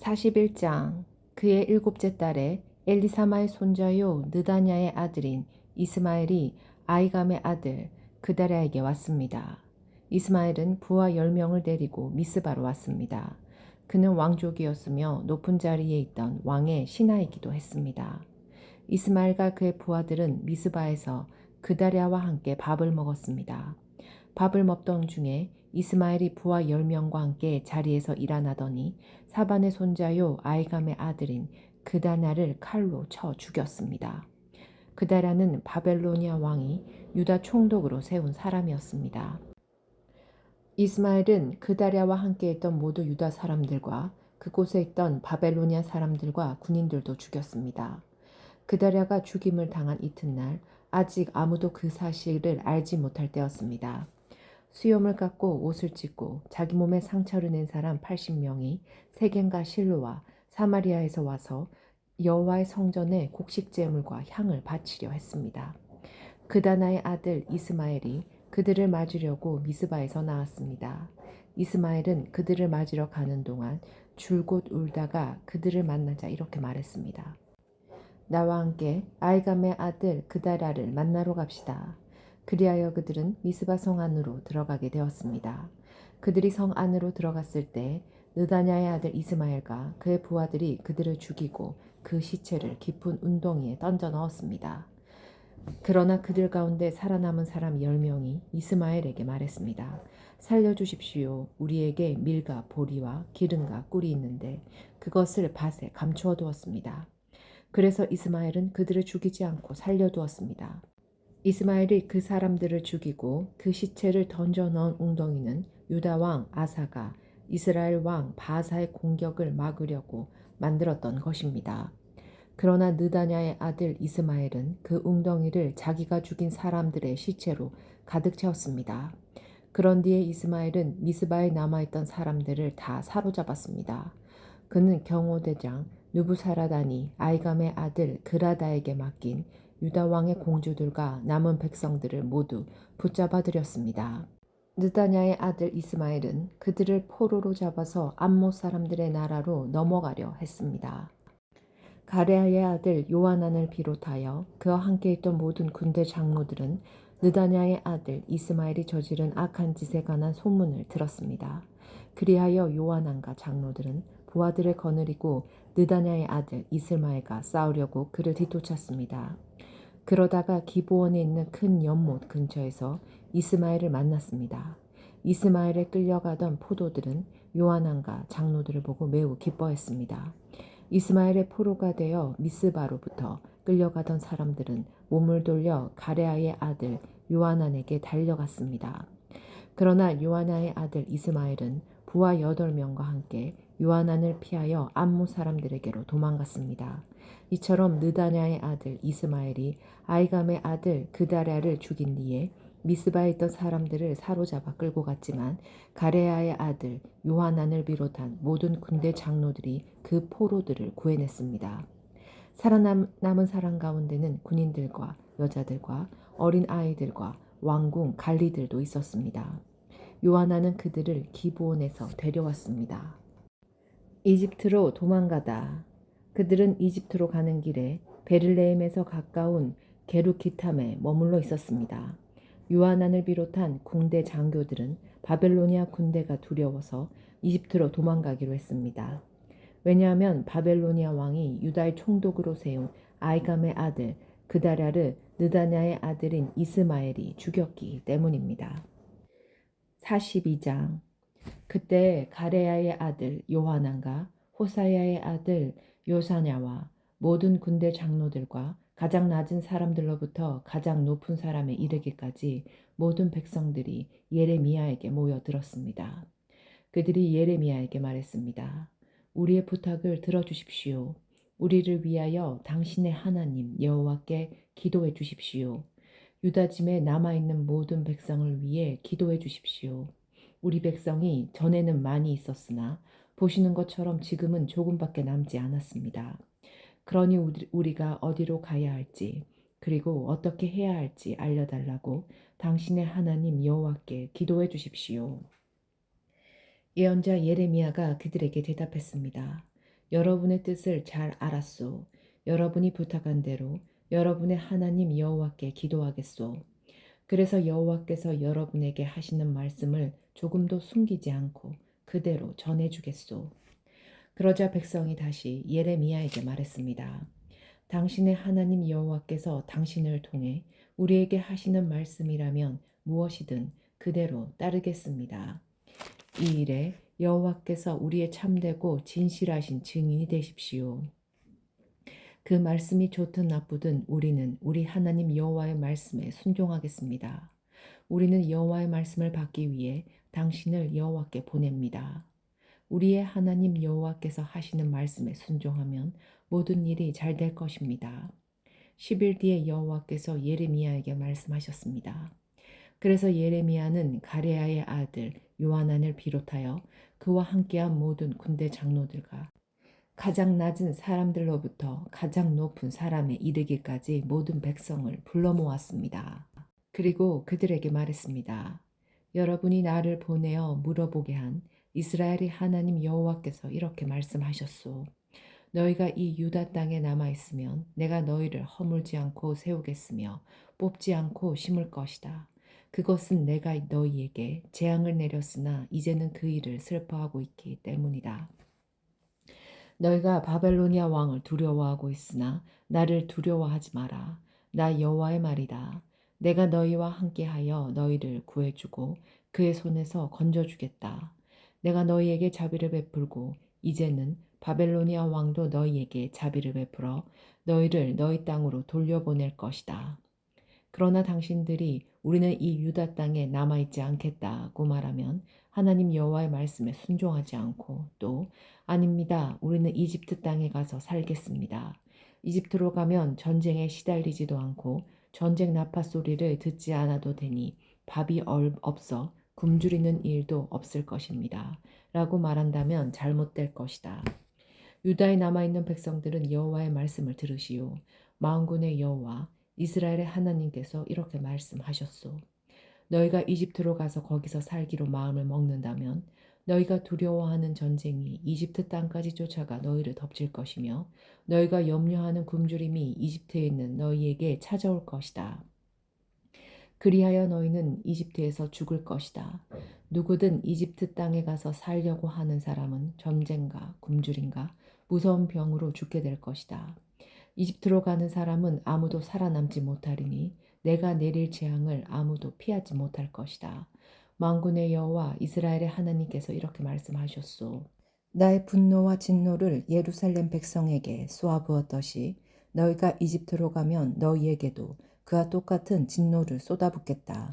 41장. 그의 일곱째 달에 엘리사마의 손자요 느다냐의 아들인 이스마엘이 아이감의 아들 그다랴에게 왔습니다. 이스마엘은 부하 10명을 데리고 미스바로 왔습니다. 그는 왕족이었으며 높은 자리에 있던 왕의 신하이기도 했습니다. 이스마엘과 그의 부하들은 미스바에서 그다랴와 함께 밥을 먹었습니다. 밥을 먹던 중에 이스마엘이 부하 10명과 함께 자리에서 일어나더니 사반의 손자요 아이감의 아들인 그다냐를 칼로 쳐 죽였습니다. 그다랴는 바벨로니아 왕이 유다 총독으로 세운 사람이었습니다. 이스마엘은 그다랴와 함께 있던 모두 유다 사람들과 그곳에 있던 바벨로니아 사람들과 군인들도 죽였습니다. 그다랴가 죽임을 당한 이튿날 아직 아무도 그 사실을 알지 못할 때였습니다. 수염을 깎고 옷을 찢고 자기 몸에 상처를 낸 사람 80명이 세겜과 실로와 사마리아에서 와서 여호와의 성전에 곡식 제물과 향을 바치려 했습니다. 그다나의 아들 이스마엘이 그들을 맞으려고 미스바에서 나왔습니다. 이스마엘은 그들을 맞으러 가는 동안 줄곧 울다가 그들을 만나자 이렇게 말했습니다. 나와 함께 아이감의 아들 그다랴를 만나러 갑시다. 그리하여 그들은 미스바 성 안으로 들어가게 되었습니다. 그들이 성 안으로 들어갔을 때 느다냐의 아들 이스마엘과 그의 부하들이 그들을 죽이고 그 시체를 깊은 운동이에 던져 넣었습니다. 그러나 그들 가운데 살아남은 사람 10명이 이스마엘에게 말했습니다. 살려주십시오. 우리에게 밀과 보리와 기름과 꿀이 있는데 그것을 밭에 감추어 두었습니다. 그래서 이스마엘은 그들을 죽이지 않고 살려두었습니다. 이스마엘이 그 사람들을 죽이고 그 시체를 던져 넣은 웅덩이는 유다 왕 아사가 이스라엘 왕 바사의 공격을 막으려고 만들었던 것입니다. 그러나 느다냐의 아들 이스마엘은 그 웅덩이를 자기가 죽인 사람들의 시체로 가득 채웠습니다. 그런 뒤에 이스마엘은 미스바에 남아있던 사람들을 다 사로잡았습니다. 그는 경호대장 누부사라단이 아이감의 아들 그라다에게 맡긴 유다 왕의 공주들과 남은 백성들을 모두 붙잡아 들였습니다. 느다냐의 아들 이스마엘은 그들을 포로로 잡아서 암못 사람들의 나라로 넘어가려 했습니다. 가레아의 아들 요하난을 비롯하여 그와 함께 있던 모든 군대 장로들은 느다냐의 아들 이스마엘이 저지른 악한 짓에 관한 소문을 들었습니다. 그리하여 요하난과 장로들은 부하들을 거느리고 느다냐의 아들 이스마엘과 싸우려고 그를 뒤쫓았습니다. 그러다가 기브온에 있는 큰 연못 근처에서 이스마엘을 만났습니다. 이스마엘에 끌려가던 포도들은 요하난과 장로들을 보고 매우 기뻐했습니다. 이스마엘의 포로가 되어 미스바로부터 끌려가던 사람들은 몸을 돌려 가레아의 아들 요하난에게 달려갔습니다. 그러나 요하나의 아들 이스마엘은 부하 8명과 함께 요하난을 피하여 암몬 사람들에게로 도망갔습니다. 이처럼 느다냐의 아들 이스마엘이 아이감의 아들 그다랴를 죽인 뒤에 미스바에 있던 사람들을 사로잡아 끌고 갔지만 가레아의 아들 요하난을 비롯한 모든 군대 장로들이 그 포로들을 구해냈습니다. 살아남은 사람 가운데는 군인들과 여자들과 어린 아이들과 왕궁 관리들도 있었습니다. 요하나는 그들을 기브온에서 데려왔습니다. 이집트로 도망가다. 그들은 이집트로 가는 길에 베를레헴에서 가까운 게루기탐에 머물러 있었습니다. 요하난을 비롯한 군대 장교들은 바벨로니아 군대가 두려워서 이집트로 도망가기로 했습니다. 왜냐하면 바벨로니아 왕이 유다의 총독으로 세운 아이감의 아들 그다랴를 느다냐의 아들인 이스마엘이 죽였기 때문입니다. 42장. 그때 가레야의 아들 요하난과 호사야의 아들 요사냐와 모든 군대 장로들과 가장 낮은 사람들로부터 가장 높은 사람에 이르기까지 모든 백성들이 예레미야에게 모여들었습니다. 그들이 예레미야에게 말했습니다. 우리의 부탁을 들어주십시오. 우리를 위하여 당신의 하나님 여호와께 기도해 주십시오. 유다 짐에 남아있는 모든 백성을 위해 기도해 주십시오. 우리 백성이 전에는 많이 있었으나 보시는 것처럼 지금은 조금밖에 남지 않았습니다. 그러니 우리가 어디로 가야 할지 그리고 어떻게 해야 할지 알려달라고 당신의 하나님 여호와께 기도해 주십시오. 예언자 예레미야가 그들에게 대답했습니다. 여러분의 뜻을 잘 알았소. 여러분이 부탁한 대로 여러분의 하나님 여호와께 기도하겠소. 그래서 여호와께서 여러분에게 하시는 말씀을 조금도 숨기지 않고 그대로 전해주겠소. 그러자 백성이 다시 예레미야에게 말했습니다. 당신의 하나님 여호와께서 당신을 통해 우리에게 하시는 말씀이라면 무엇이든 그대로 따르겠습니다. 이 일에 여호와께서 우리의 참되고 진실하신 증인이 되십시오. 그 말씀이 좋든 나쁘든 우리는 우리 하나님 여호와의 말씀에 순종하겠습니다. 우리는 여호와의 말씀을 받기 위해 당신을 여호와께 보냅니다. 우리의 하나님 여호와께서 하시는 말씀에 순종하면 모든 일이 잘 될 것입니다. 10일 뒤에 여호와께서 예레미야에게 말씀하셨습니다. 그래서 예레미야는 가레야의 아들 요하난을 비롯하여 그와 함께한 모든 군대 장로들과 가장 낮은 사람들로부터 가장 높은 사람에 이르기까지 모든 백성을 불러 모았습니다. 그리고 그들에게 말했습니다. 여러분이 나를 보내어 물어보게 한 이스라엘의 하나님 여호와께서 이렇게 말씀하셨소. 너희가 이 유다 땅에 남아있으면 내가 너희를 허물지 않고 세우겠으며 뽑지 않고 심을 것이다. 그것은 내가 너희에게 재앙을 내렸으나 이제는 그 일을 슬퍼하고 있기 때문이다. 너희가 바벨로니아 왕을 두려워하고 있으나 나를 두려워하지 마라. 나 여호와의 말이다. 내가 너희와 함께하여 너희를 구해주고 그의 손에서 건져주겠다. 내가 너희에게 자비를 베풀고 이제는 바벨로니아 왕도 너희에게 자비를 베풀어 너희를 너희 땅으로 돌려보낼 것이다. 그러나 당신들이 우리는 이 유다 땅에 남아있지 않겠다고 말하면 하나님 여호와의 말씀에 순종하지 않고 또 아닙니다. 우리는 이집트 땅에 가서 살겠습니다. 이집트로 가면 전쟁에 시달리지도 않고 전쟁 나팔 소리를 듣지 않아도 되니 밥이 없어 굶주리는 일도 없을 것입니다. 라고 말한다면 잘못될 것이다. 유다에 남아있는 백성들은 여호와의 말씀을 들으시오. 만군의 여호와 이스라엘의 하나님께서 이렇게 말씀하셨소. 너희가 이집트로 가서 거기서 살기로 마음을 먹는다면 너희가 두려워하는 전쟁이 이집트 땅까지 쫓아가 너희를 덮칠 것이며 너희가 염려하는 굶주림이 이집트에 있는 너희에게 찾아올 것이다. 그리하여 너희는 이집트에서 죽을 것이다. 누구든 이집트 땅에 가서 살려고 하는 사람은 전쟁과 굶주림과 무서운 병으로 죽게 될 것이다. 이집트로 가는 사람은 아무도 살아남지 못하리니 내가 내릴 재앙을 아무도 피하지 못할 것이다. 만군의 여호와 이스라엘의 하나님께서 이렇게 말씀하셨소. 나의 분노와 진노를 예루살렘 백성에게 쏘아부었듯이 너희가 이집트로 가면 너희에게도 그와 똑같은 진노를 쏟아붓겠다.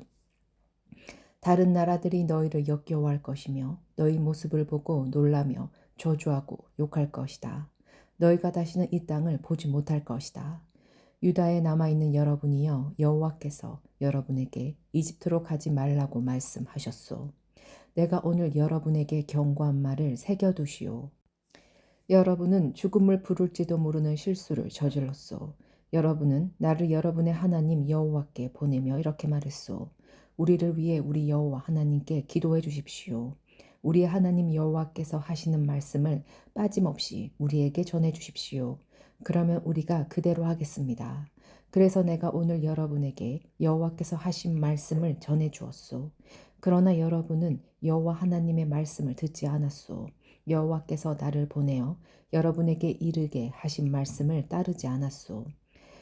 다른 나라들이 너희를 역겨워할 것이며 너희 모습을 보고 놀라며 저주하고 욕할 것이다. 너희가 다시는 이 땅을 보지 못할 것이다. 유다에 남아있는 여러분이여 여호와께서 여러분에게 이집트로 가지 말라고 말씀하셨소. 내가 오늘 여러분에게 경고한 말을 새겨두시오. 여러분은 죽음을 부를지도 모르는 실수를 저질렀소. 여러분은 나를 여러분의 하나님 여호와께 보내며 이렇게 말했소. 우리를 위해 우리 여호와 하나님께 기도해 주십시오. 우리의 하나님 여호와께서 하시는 말씀을 빠짐없이 우리에게 전해 주십시오. 그러면 우리가 그대로 하겠습니다. 그래서 내가 오늘 여러분에게 여호와께서 하신 말씀을 전해 주었소. 그러나 여러분은 여호와 하나님의 말씀을 듣지 않았소. 여호와께서 나를 보내어 여러분에게 이르게 하신 말씀을 따르지 않았소.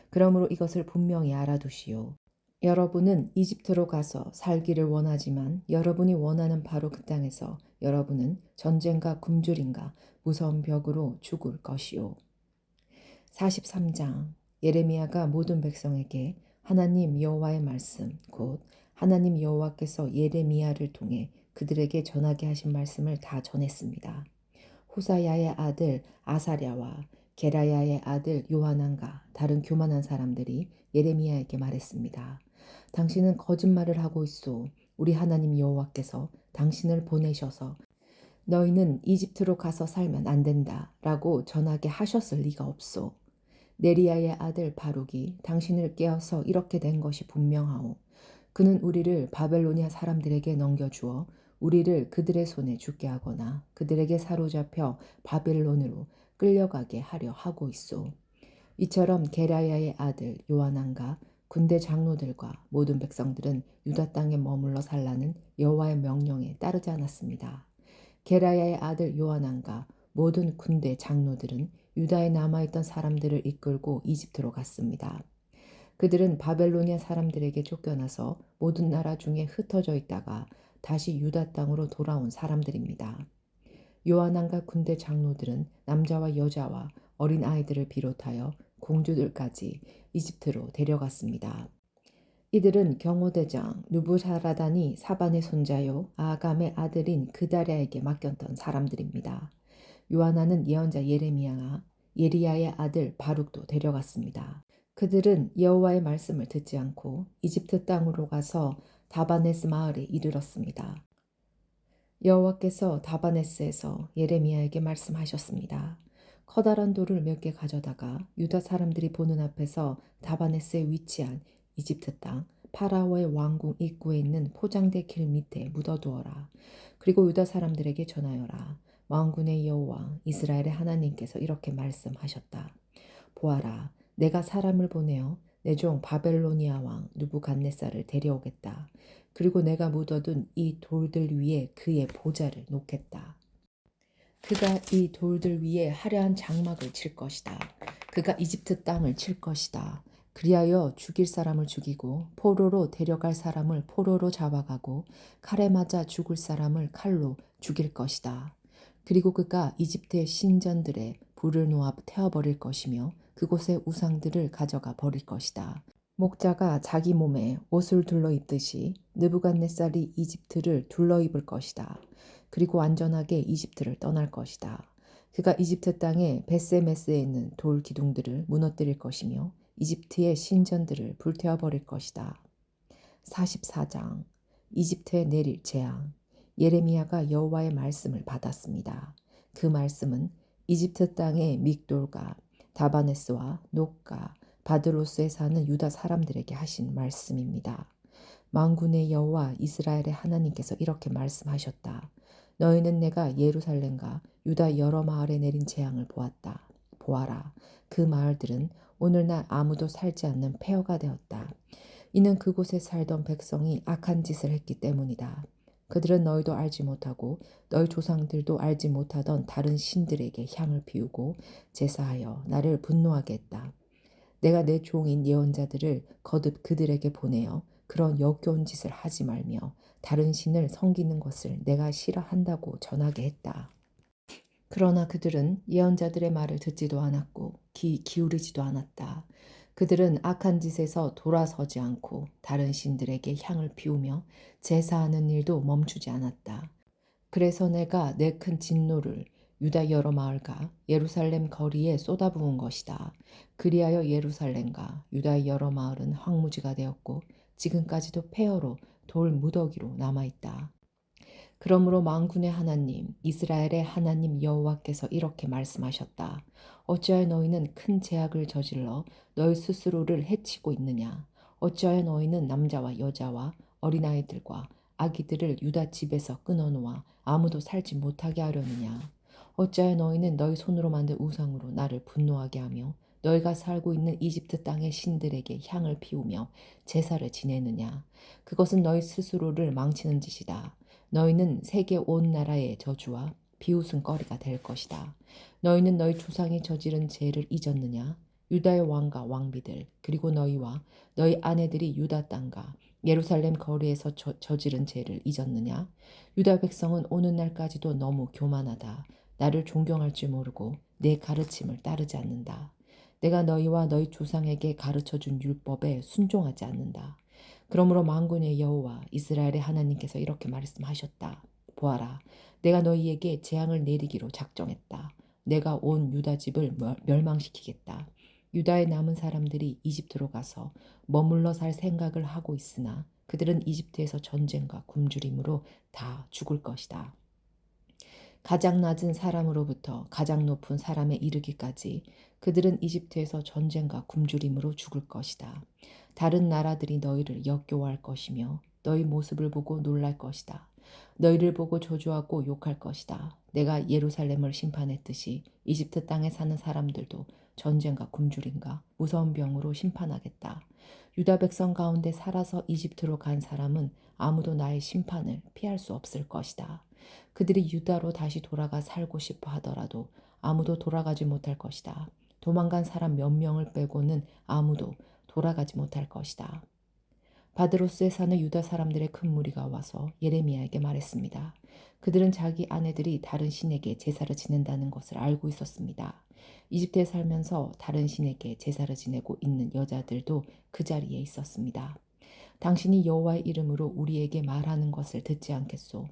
그러므로 이것을 분명히 알아두시오. 여러분은 이집트로 가서 살기를 원하지만 여러분이 원하는 바로 그 땅에서 여러분은 전쟁과 굶주림과 무서운 벽으로 죽을 것이오. 43장 예레미야가 모든 백성에게 하나님 여호와의 말씀 곧 하나님 여호와께서 예레미야를 통해 그들에게 전하게 하신 말씀을 다 전했습니다. 호사야의 아들 아사랴와 게라야의 아들 요하난과 다른 교만한 사람들이 예레미야에게 말했습니다. 당신은 거짓말을 하고 있소. 우리 하나님 여호와께서 당신을 보내셔서 너희는 이집트로 가서 살면 안 된다 라고 전하게 하셨을 리가 없소. 네리야의 아들 바룩이 당신을 깨어서 이렇게 된 것이 분명하오. 그는 우리를 바벨로니아 사람들에게 넘겨주어 우리를 그들의 손에 죽게 하거나 그들에게 사로잡혀 바벨론으로 끌려가게 하려 하고 있소. 이처럼 게라야의 아들 요하난과 군대 장로들과 모든 백성들은 유다 땅에 머물러 살라는 여호와의 명령에 따르지 않았습니다. 게라야의 아들 요하난과 모든 군대 장로들은 유다에 남아있던 사람들을 이끌고 이집트로 갔습니다. 그들은 바벨로니아 사람들에게 쫓겨나서 모든 나라 중에 흩어져 있다가 다시 유다 땅으로 돌아온 사람들입니다. 요하난과 군대 장로들은 남자와 여자와 어린 아이들을 비롯하여 공주들까지 이집트로 데려갔습니다. 이들은 경호대장 누부사라단이 사반의 손자요 아감의 아들인 그다랴에게 맡겼던 사람들입니다. 요하나는 예언자 예레미야와 예리야의 아들 바룩도 데려갔습니다. 그들은 여호와의 말씀을 듣지 않고 이집트 땅으로 가서 다바네스 마을에 이르렀습니다. 여호와께서 다바네스에서 예레미야에게 말씀하셨습니다. 커다란 돌을 몇 개 가져다가 유다 사람들이 보는 앞에서 다바네스에 위치한 이집트 땅 파라오의 왕궁 입구에 있는 포장대 길 밑에 묻어두어라. 그리고 유다 사람들에게 전하여라. 왕군의 여호와 이스라엘의 하나님께서 이렇게 말씀하셨다. 보아라, 내가 사람을 보내어 내 종 바벨로니아 왕 느부갓네살을 데려오겠다. 그리고 내가 묻어둔 이 돌들 위에 그의 보좌를 놓겠다. 그가 이 돌들 위에 화려한 장막을 칠 것이다. 그가 이집트 땅을 칠 것이다. 그리하여 죽일 사람을 죽이고 포로로 데려갈 사람을 포로로 잡아가고 칼에 맞아 죽을 사람을 칼로 죽일 것이다. 그리고 그가 이집트의 신전들에 불을 놓아 태워버릴 것이며 그곳의 우상들을 가져가 버릴 것이다. 목자가 자기 몸에 옷을 둘러 입듯이 느부갓네살이 이집트를 둘러 입을 것이다. 그리고 안전하게 이집트를 떠날 것이다. 그가 이집트 땅의 베세메스에 있는 돌 기둥들을 무너뜨릴 것이며 이집트의 신전들을 불태워버릴 것이다. 44장 이집트에 내릴 재앙. 예레미야가 여호와의 말씀을 받았습니다. 그 말씀은 이집트 땅의 믹돌과 다바네스와 녹과 바드로스에 사는 유다 사람들에게 하신 말씀입니다. 만군의 여호와 이스라엘의 하나님께서 이렇게 말씀하셨다. 너희는 내가 예루살렘과 유다 여러 마을에 내린 재앙을 보았다. 보아라, 그 마을들은 오늘날 아무도 살지 않는 폐허가 되었다. 이는 그곳에 살던 백성이 악한 짓을 했기 때문이다. 그들은 너희도 알지 못하고 너희 조상들도 알지 못하던 다른 신들에게 향을 피우고 제사하여 나를 분노하게 했다. 내가 내 종인 예언자들을 거듭 그들에게 보내어 그런 역겨운 짓을 하지 말며 다른 신을 섬기는 것을 내가 싫어한다고 전하게 했다. 그러나 그들은 예언자들의 말을 듣지도 않았고 귀 기울이지도 않았다. 그들은 악한 짓에서 돌아서지 않고 다른 신들에게 향을 피우며 제사하는 일도 멈추지 않았다. 그래서 내가 내 큰 진노를 유다 여러 마을과 예루살렘 거리에 쏟아부은 것이다. 그리하여 예루살렘과 유다의 여러 마을은 황무지가 되었고 지금까지도 폐허로 돌 무더기로 남아있다. 그러므로 만군의 하나님 이스라엘의 하나님 여호와께서 이렇게 말씀하셨다. 어찌하여 너희는 큰 죄악을 저질러 너희 스스로를 해치고 있느냐. 어찌하여 너희는 남자와 여자와 어린아이들과 아기들을 유다 집에서 끊어놓아 아무도 살지 못하게 하려느냐. 어찌하여 너희는 너희 손으로 만든 우상으로 나를 분노하게 하며 너희가 살고 있는 이집트 땅의 신들에게 향을 피우며 제사를 지내느냐. 그것은 너희 스스로를 망치는 짓이다. 너희는 세계 온 나라의 저주와 비웃음거리가 될 것이다. 너희는 너희 조상이 저지른 죄를 잊었느냐? 유다의 왕과 왕비들 그리고 너희와 너희 아내들이 유다 땅과 예루살렘 거리에서 저지른 죄를 잊었느냐? 유다 백성은 오는 날까지도 너무 교만하다. 나를 존경할 줄 모르고 내 가르침을 따르지 않는다. 내가 너희와 너희 조상에게 가르쳐준 율법에 순종하지 않는다. 그러므로 만군의 여호와 이스라엘의 하나님께서 이렇게 말씀하셨다. 보아라, 내가 너희에게 재앙을 내리기로 작정했다. 내가 온 유다 집을 멸망시키겠다. 유다에 남은 사람들이 이집트로 가서 머물러 살 생각을 하고 있으나 그들은 이집트에서 전쟁과 굶주림으로 다 죽을 것이다. 가장 낮은 사람으로부터 가장 높은 사람에 이르기까지 그들은 이집트에서 전쟁과 굶주림으로 죽을 것이다. 다른 나라들이 너희를 역겨워할 것이며 너희 모습을 보고 놀랄 것이다. 너희를 보고 저주하고 욕할 것이다. 내가 예루살렘을 심판했듯이 이집트 땅에 사는 사람들도 전쟁과 굶주림과 무서운 병으로 심판하겠다. 유다 백성 가운데 살아서 이집트로 간 사람은 아무도 나의 심판을 피할 수 없을 것이다. 그들이 유다로 다시 돌아가 살고 싶어 하더라도 아무도 돌아가지 못할 것이다. 도망간 사람 몇 명을 빼고는 아무도 돌아가지 못할 것이다. 바드로스에 사는 유다 사람들의 큰 무리가 와서 예레미야에게 말했습니다. 그들은 자기 아내들이 다른 신에게 제사를 지낸다는 것을 알고 있었습니다. 이집트에 살면서 다른 신에게 제사를 지내고 있는 여자들도 그 자리에 있었습니다. 당신이 여호와의 이름으로 우리에게 말하는 것을 듣지 않겠소.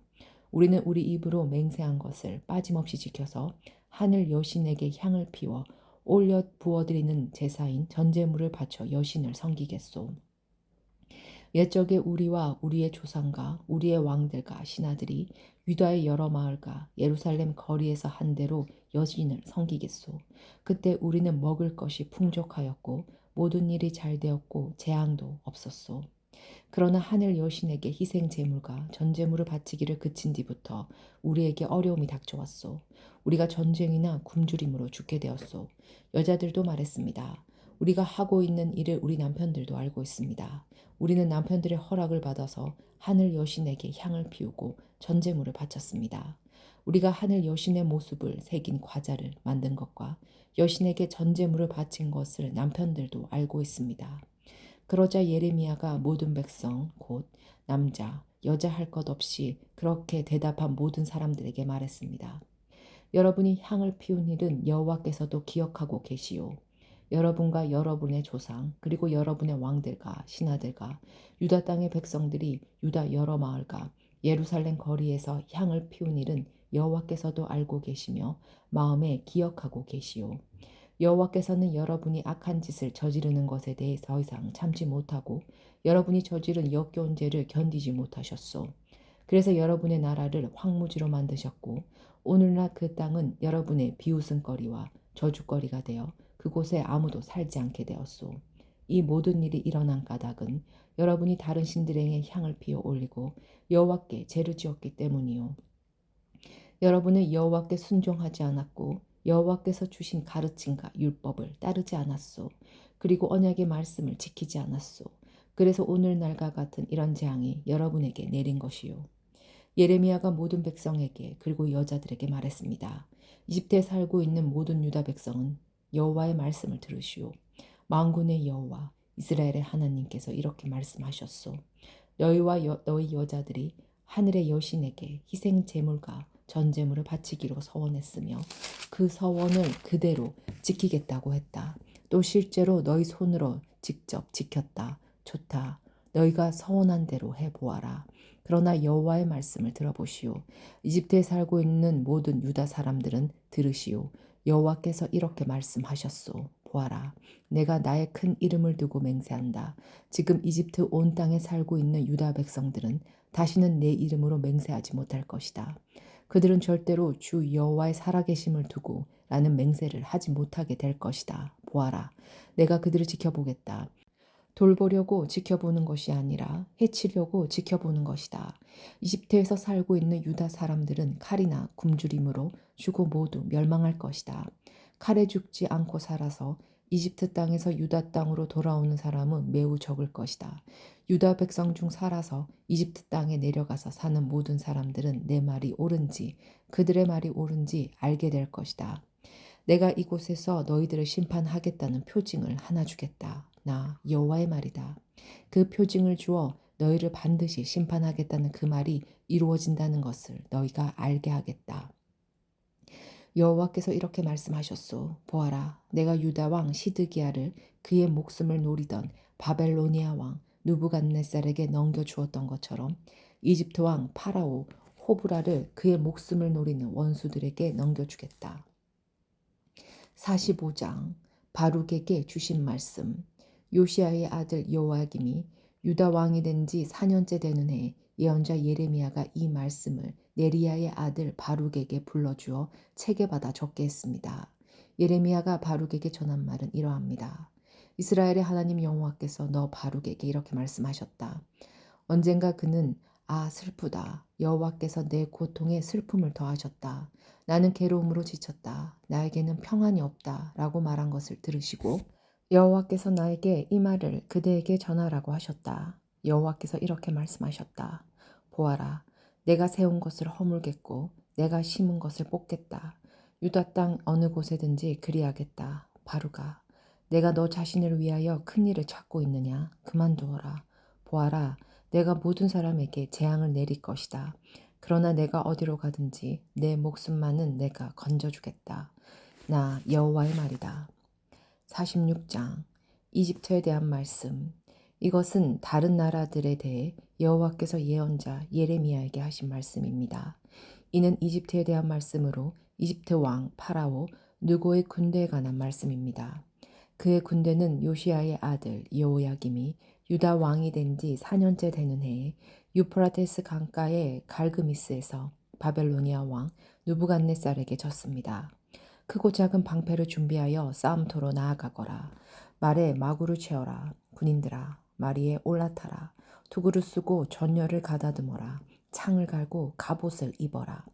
우리는 우리 입으로 맹세한 것을 빠짐없이 지켜서 하늘 여신에게 향을 피워 올려 부어드리는 제사인 전제물을 바쳐 여신을 섬기겠소. 옛적에 우리와 우리의 조상과 우리의 왕들과 신하들이 유다의 여러 마을과 예루살렘 거리에서 한 대로 여신을 섬기겠소. 그때 우리는 먹을 것이 풍족하였고 모든 일이 잘 되었고 재앙도 없었소. 그러나 하늘 여신에게 희생 제물과 전제물을 바치기를 그친 뒤부터 우리에게 어려움이 닥쳐왔소. 우리가 전쟁이나 굶주림으로 죽게 되었소. 여자들도 말했습니다. 우리가 하고 있는 일을 우리 남편들도 알고 있습니다. 우리는 남편들의 허락을 받아서 하늘 여신에게 향을 피우고 전제물을 바쳤습니다. 우리가 하늘 여신의 모습을 새긴 과자를 만든 것과 여신에게 전제물을 바친 것을 남편들도 알고 있습니다. 그러자 예레미야가 모든 백성 곧 남자, 여자 할 것 없이 그렇게 대답한 모든 사람들에게 말했습니다. 여러분이 향을 피운 일은 여호와께서도 기억하고 계시오. 여러분과 여러분의 조상 그리고 여러분의 왕들과 신하들과 유다 땅의 백성들이 유다 여러 마을과 예루살렘 거리에서 향을 피운 일은 여호와께서도 알고 계시며 마음에 기억하고 계시오. 여호와께서는 여러분이 악한 짓을 저지르는 것에 대해 더 이상 참지 못하고 여러분이 저지른 역겨운 죄를 견디지 못하셨소. 그래서 여러분의 나라를 황무지로 만드셨고 오늘날 그 땅은 여러분의 비웃음거리와 저주거리가 되어 그곳에 아무도 살지 않게 되었소. 이 모든 일이 일어난 까닭은 여러분이 다른 신들에게 향을 피워 올리고 여호와께 죄를 지었기 때문이요. 여러분은 여호와께 순종하지 않았고 여호와께서 주신 가르침과 율법을 따르지 않았소. 그리고 언약의 말씀을 지키지 않았소. 그래서 오늘날과 같은 이런 재앙이 여러분에게 내린 것이요. 예레미야가 모든 백성에게 그리고 여자들에게 말했습니다. 이집트에 살고 있는 모든 유다 백성은 여호와의 말씀을 들으시오. 만군의 여호와 이스라엘의 하나님께서 이렇게 말씀하셨소. 너희와 너희 여자들이 하늘의 여신에게 희생 제물과 전제물을 바치기로 서원했으며 그 서원을 그대로 지키겠다고 했다. 또 실제로 너희 손으로 직접 지켰다. 좋다. 너희가 서원한 대로 해보아라. 그러나 여호와의 말씀을 들어보시오. 이집트에 살고 있는 모든 유다 사람들은 들으시오. 여호와께서 이렇게 말씀하셨소. 보아라. 내가 나의 큰 이름을 두고 맹세한다. 지금 이집트 온 땅에 살고 있는 유다 백성들은 다시는 내 이름으로 맹세하지 못할 것이다. 그들은 절대로 주 여호와의 살아계심을 두고 라는 맹세를 하지 못하게 될 것이다. 보아라. 내가 그들을 지켜보겠다. 돌보려고 지켜보는 것이 아니라 해치려고 지켜보는 것이다. 이집트에서 살고 있는 유다 사람들은 칼이나 굶주림으로 죽고 모두 멸망할 것이다. 칼에 죽지 않고 살아서 이집트 땅에서 유다 땅으로 돌아오는 사람은 매우 적을 것이다. 유다 백성 중 살아서 이집트 땅에 내려가서 사는 모든 사람들은 내 말이 옳은지 그들의 말이 옳은지 알게 될 것이다. 내가 이곳에서 너희들을 심판하겠다는 표징을 하나 주겠다. 나 여호와의 말이다. 그 표징을 주어 너희를 반드시 심판하겠다는 그 말이 이루어진다는 것을 너희가 알게 하겠다. 여호와께서 이렇게 말씀하셨소. 보아라, 내가 유다 왕 시드기야를 그의 목숨을 노리던 바벨로니아 왕 누부갓네살에게 넘겨주었던 것처럼 이집트 왕 파라오 호브라를 그의 목숨을 노리는 원수들에게 넘겨주겠다. 45장 바룩에게 주신 말씀. 요시야의 아들 여호야김이 유다 왕이 된 지 4년째 되는 해에 예언자 예레미야가 이 말씀을 네리야의 아들 바룩에게 불러주어 책에 받아 적게 했습니다. 예레미야가 바룩에게 전한 말은 이러합니다. 이스라엘의 하나님 여호와께서 너 바룩에게 이렇게 말씀하셨다. 언젠가 그는 아, 슬프다. 여호와께서 내 고통에 슬픔을 더하셨다. 나는 괴로움으로 지쳤다. 나에게는 평안이 없다. 라고 말한 것을 들으시고 여호와께서 나에게 이 말을 그대에게 전하라고 하셨다. 여호와께서 이렇게 말씀하셨다. 보아라, 내가 세운 것을 허물겠고 내가 심은 것을 뽑겠다. 유다 땅 어느 곳에든지 그리하겠다. 바루가, 내가 너 자신을 위하여 큰 일을 찾고 있느냐? 그만두어라. 보아라, 내가 모든 사람에게 재앙을 내릴 것이다. 그러나 내가 어디로 가든지 내 목숨만은 내가 건져주겠다. 나 여호와의 말이다. 46장 이집트에 대한 말씀. 이것은 다른 나라들에 대해 여호와께서 예언자 예레미야에게 하신 말씀입니다. 이는 이집트에 대한 말씀으로 이집트 왕 파라오 느고의 군대에 관한 말씀입니다. 그의 군대는 요시야의 아들 여호야김이 유다 왕이 된 지 4년째 되는 해에 유프라테스 강가의 갈그미스에서 바벨로니아 왕 누부갓네살에게 졌습니다. 크고 작은 방패를 준비하여 싸움터로 나아가거라. 말에 마구를 채워라. 군인들아, 마리에 올라타라. 투구를 쓰고 전열을 가다듬어라. 창을 갈고 갑옷을 입어라.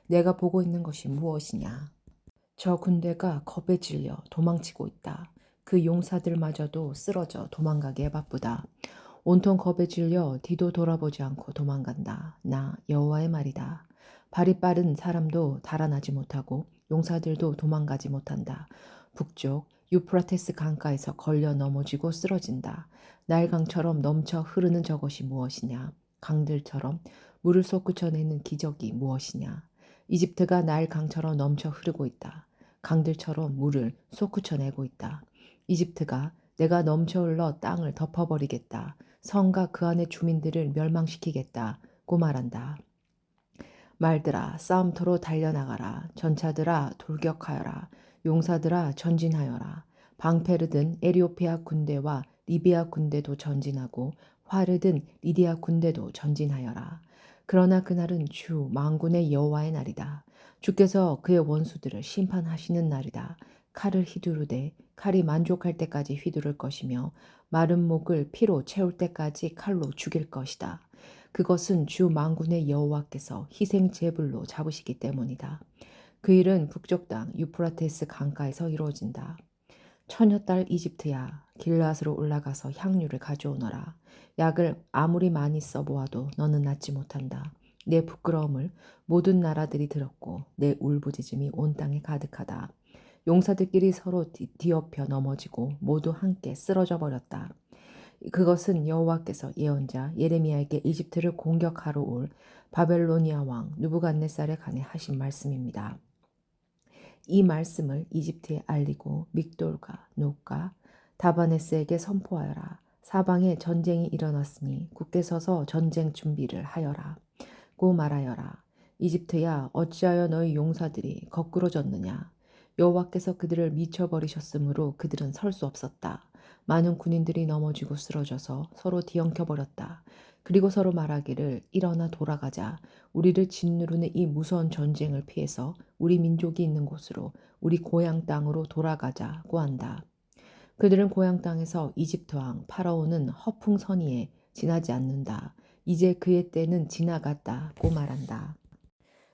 내가 보고 있는 것이 무엇이냐? 저 군대가 겁에 질려 도망치고 있다. 그 용사들마저도 쓰러져 도망가기에 바쁘다. 온통 겁에 질려 뒤도 돌아보지 않고 도망간다. 나 여호와의 말이다. 발이 빠른 사람도 달아나지 못하고 용사들도 도망가지 못한다. 북쪽 유프라테스 강가에서 걸려 넘어지고 쓰러진다. 나일강처럼 넘쳐 흐르는 저것이 무엇이냐? 강들처럼 물을 솟구쳐내는 기적이 무엇이냐? 이집트가 나일강처럼 넘쳐 흐르고 있다. 강들처럼 물을 솟구쳐내고 있다. 이집트가 내가 넘쳐 흘러 땅을 덮어버리겠다. 성과 그 안의 주민들을 멸망시키겠다고 말한다. 말들아, 싸움터로 달려나가라. 전차들아, 돌격하여라. 용사들아, 전진하여라. 방패를 든 에리오피아 군대와 리비아 군대도 전진하고 활을 든 리디아 군대도 전진하여라. 그러나 그날은 주 만군의 여호와의 날이다. 주께서 그의 원수들을 심판하시는 날이다. 칼을 휘두르되 칼이 만족할 때까지 휘두를 것이며 마른 목을 피로 채울 때까지 칼로 죽일 것이다. 그것은 주 만군의 여호와께서 희생 제물로 잡으시기 때문이다. 그 일은 북쪽 땅 유프라테스 강가에서 이루어진다. 처녀딸 이집트야, 길앗으로 올라가서 향유를 가져오너라. 약을 아무리 많이 써보아도 너는 낫지 못한다. 내 부끄러움을 모든 나라들이 들었고 내 울부짖음이 온 땅에 가득하다. 용사들끼리 서로 뒤엎여 넘어지고 모두 함께 쓰러져 버렸다. 그것은 여호와께서 예언자 예레미야에게 이집트를 공격하러 올 바벨로니아 왕 느부갓네살에 관해 하신 말씀입니다. 이 말씀을 이집트에 알리고 믹돌과 노가 다바네스에게 선포하여라. 사방에 전쟁이 일어났으니 굳게 서서 전쟁 준비를 하여라. 고 말하여라. 이집트야, 어찌하여 너희 용사들이 거꾸로 졌느냐? 여호와께서 그들을 미쳐버리셨으므로 그들은 설 수 없었다. 많은 군인들이 넘어지고 쓰러져서 서로 뒤엉켜버렸다. 그리고 서로 말하기를 일어나 돌아가자. 우리를 짓누르는 이 무서운 전쟁을 피해서 우리 민족이 있는 곳으로 우리 고향 땅으로 돌아가자고 한다. 그들은 고향 땅에서 이집트 왕 파라오는 허풍선의에 지나지 않는다. 이제 그의 때는 지나갔다고 말한다.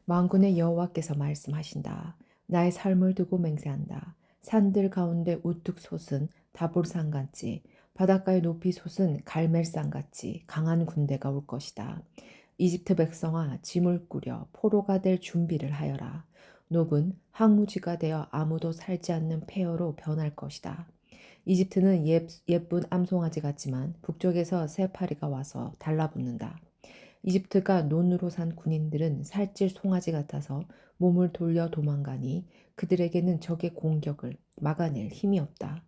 만군의 여호와께서 말씀하신다. 나의 삶을 두고 맹세한다. 산들 가운데 우뚝 솟은 다볼산같이 바닷가의 높이 솟은 갈멜산같이 강한 군대가 올 것이다. 이집트 백성아, 짐을 꾸려 포로가 될 준비를 하여라. 놋은 항무지가 되어 아무도 살지 않는 폐허로 변할 것이다. 이집트는 예쁜 암송아지 같지만 북쪽에서 새 파리가 와서 달라붙는다. 이집트가 논으로 산 군인들은 살찔 송아지 같아서 몸을 돌려 도망가니 그들에게는 적의 공격을 막아낼 힘이 없다.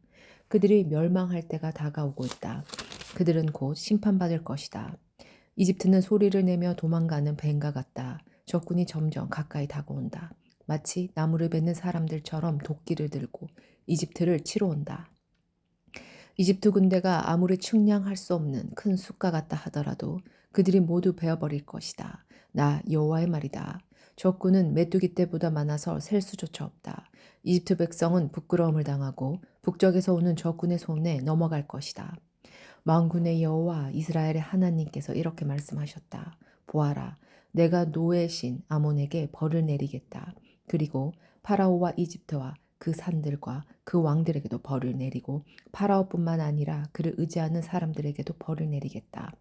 그들이 멸망할 때가 다가오고 있다. 그들은 곧 심판받을 것이다. 이집트는 소리를 내며 도망가는 뱀과 같다. 적군이 점점 가까이 다가온다. 마치 나무를 뱉는 사람들처럼 도끼를 들고 이집트를 치러 온다. 이집트 군대가 아무리 측량할 수 없는 큰 숫과 같다 하더라도 그들이 모두 베어버릴 것이다. 나 여호와의 말이다. 적군은 메뚜기 떼보다 많아서 셀 수조차 없다. 이집트 백성은 부끄러움을 당하고 북쪽에서 오는 적군의 손에 넘어갈 것이다. 만군의 여호와 이스라엘의 하나님께서 이렇게 말씀하셨다. 보아라, 내가 노의 신 아몬에게 벌을 내리겠다. 그리고 파라오와 이집트와 그 산들과 그 왕들에게도 벌을 내리고 파라오뿐만 아니라 그를 의지하는 사람들에게도 벌을 내리겠다.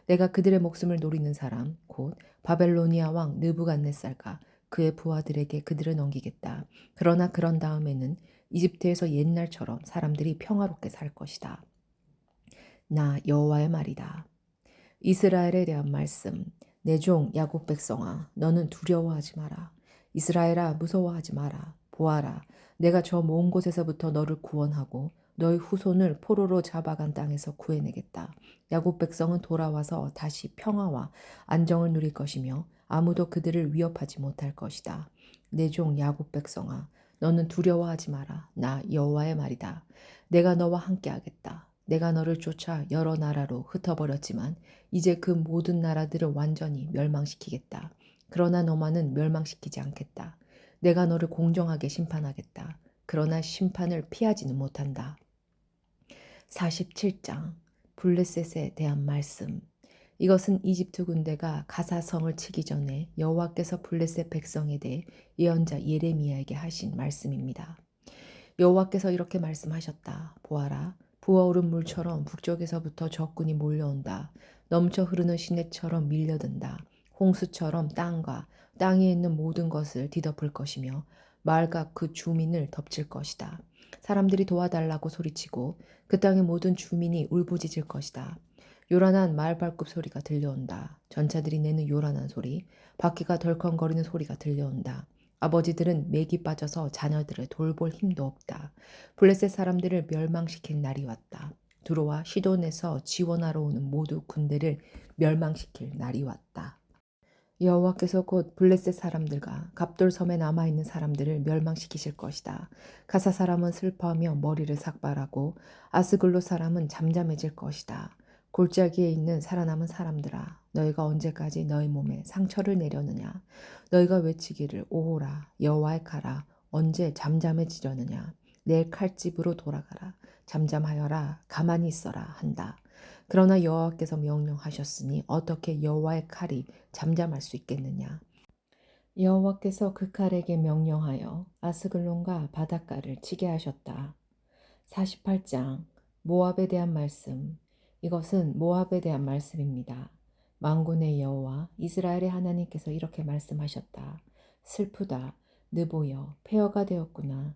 내가 그들의 목숨을 노리는 사람 곧 바벨로니아 왕 느부갓네살과 그의 부하들에게 그들을 넘기겠다. 그러나 그런 다음에는 이집트에서 옛날처럼 사람들이 평화롭게 살 것이다. 나 여호와의 말이다. 이스라엘에 대한 말씀. 내 종 야곱 백성아, 너는 두려워하지 마라. 이스라엘아, 무서워하지 마라. 보아라, 내가 저 먼 곳에서부터 너를 구원하고 너의 후손을 포로로 잡아간 땅에서 구해내겠다. 야곱 백성은 돌아와서 다시 평화와 안정을 누릴 것이며 아무도 그들을 위협하지 못할 것이다. 내 종 야곱 백성아, 너는 두려워하지 마라. 나 여호와의 말이다. 내가 너와 함께하겠다. 내가 너를 쫓아 여러 나라로 흩어버렸지만 이제 그 모든 나라들을 완전히 멸망시키겠다. 그러나 너만은 멸망시키지 않겠다. 내가 너를 공정하게 심판하겠다. 그러나 심판을 피하지는 못한다. 47장 블레셋에 대한 말씀. 이것은 이집트 군대가 가사성을 치기 전에 여호와께서 블레셋 백성에 대해 예언자 예레미야에게 하신 말씀입니다. 여호와께서 이렇게 말씀하셨다. 보아라, 부어오른 물처럼 북쪽에서부터 적군이 몰려온다. 넘쳐 흐르는 시내처럼 밀려든다. 홍수처럼 땅과 땅에 있는 모든 것을 뒤덮을 것이며 마을과 그 주민을 덮칠 것이다. 사람들이 도와달라고 소리치고 그 땅의 모든 주민이 울부짖을 것이다. 요란한 마을 발굽 소리가 들려온다. 전차들이 내는 요란한 소리, 바퀴가 덜컹거리는 소리가 들려온다. 아버지들은 맥이 빠져서 자녀들을 돌볼 힘도 없다. 블레셋 사람들을 멸망시킬 날이 왔다. 두로와 시돈에서 지원하러 오는 모두 군대를 멸망시킬 날이 왔다. 여호와께서 곧 블레셋 사람들과 갑돌섬에 남아있는 사람들을 멸망시키실 것이다. 가사 사람은 슬퍼하며 머리를 삭발하고 아스글로 사람은 잠잠해질 것이다. 골짜기에 있는 살아남은 사람들아, 너희가 언제까지 너희 몸에 상처를 내려느냐? 너희가 외치기를 오호라, 여호와의 칼아, 언제 잠잠해지려느냐? 내 칼집으로 돌아가라, 잠잠하여라, 가만히 있어라 한다. 그러나 여호와께서 명령하셨으니 어떻게 여호와의 칼이 잠잠할 수 있겠느냐? 여호와께서 그 칼에게 명령하여 아스글론과 바닷가를 치게 하셨다. 48장 모압에 대한 말씀. 이것은 모압에 대한 말씀입니다. 만군의 여호와 이스라엘의 하나님께서 이렇게 말씀하셨다. 슬프다. 느보여 폐허가 되었구나.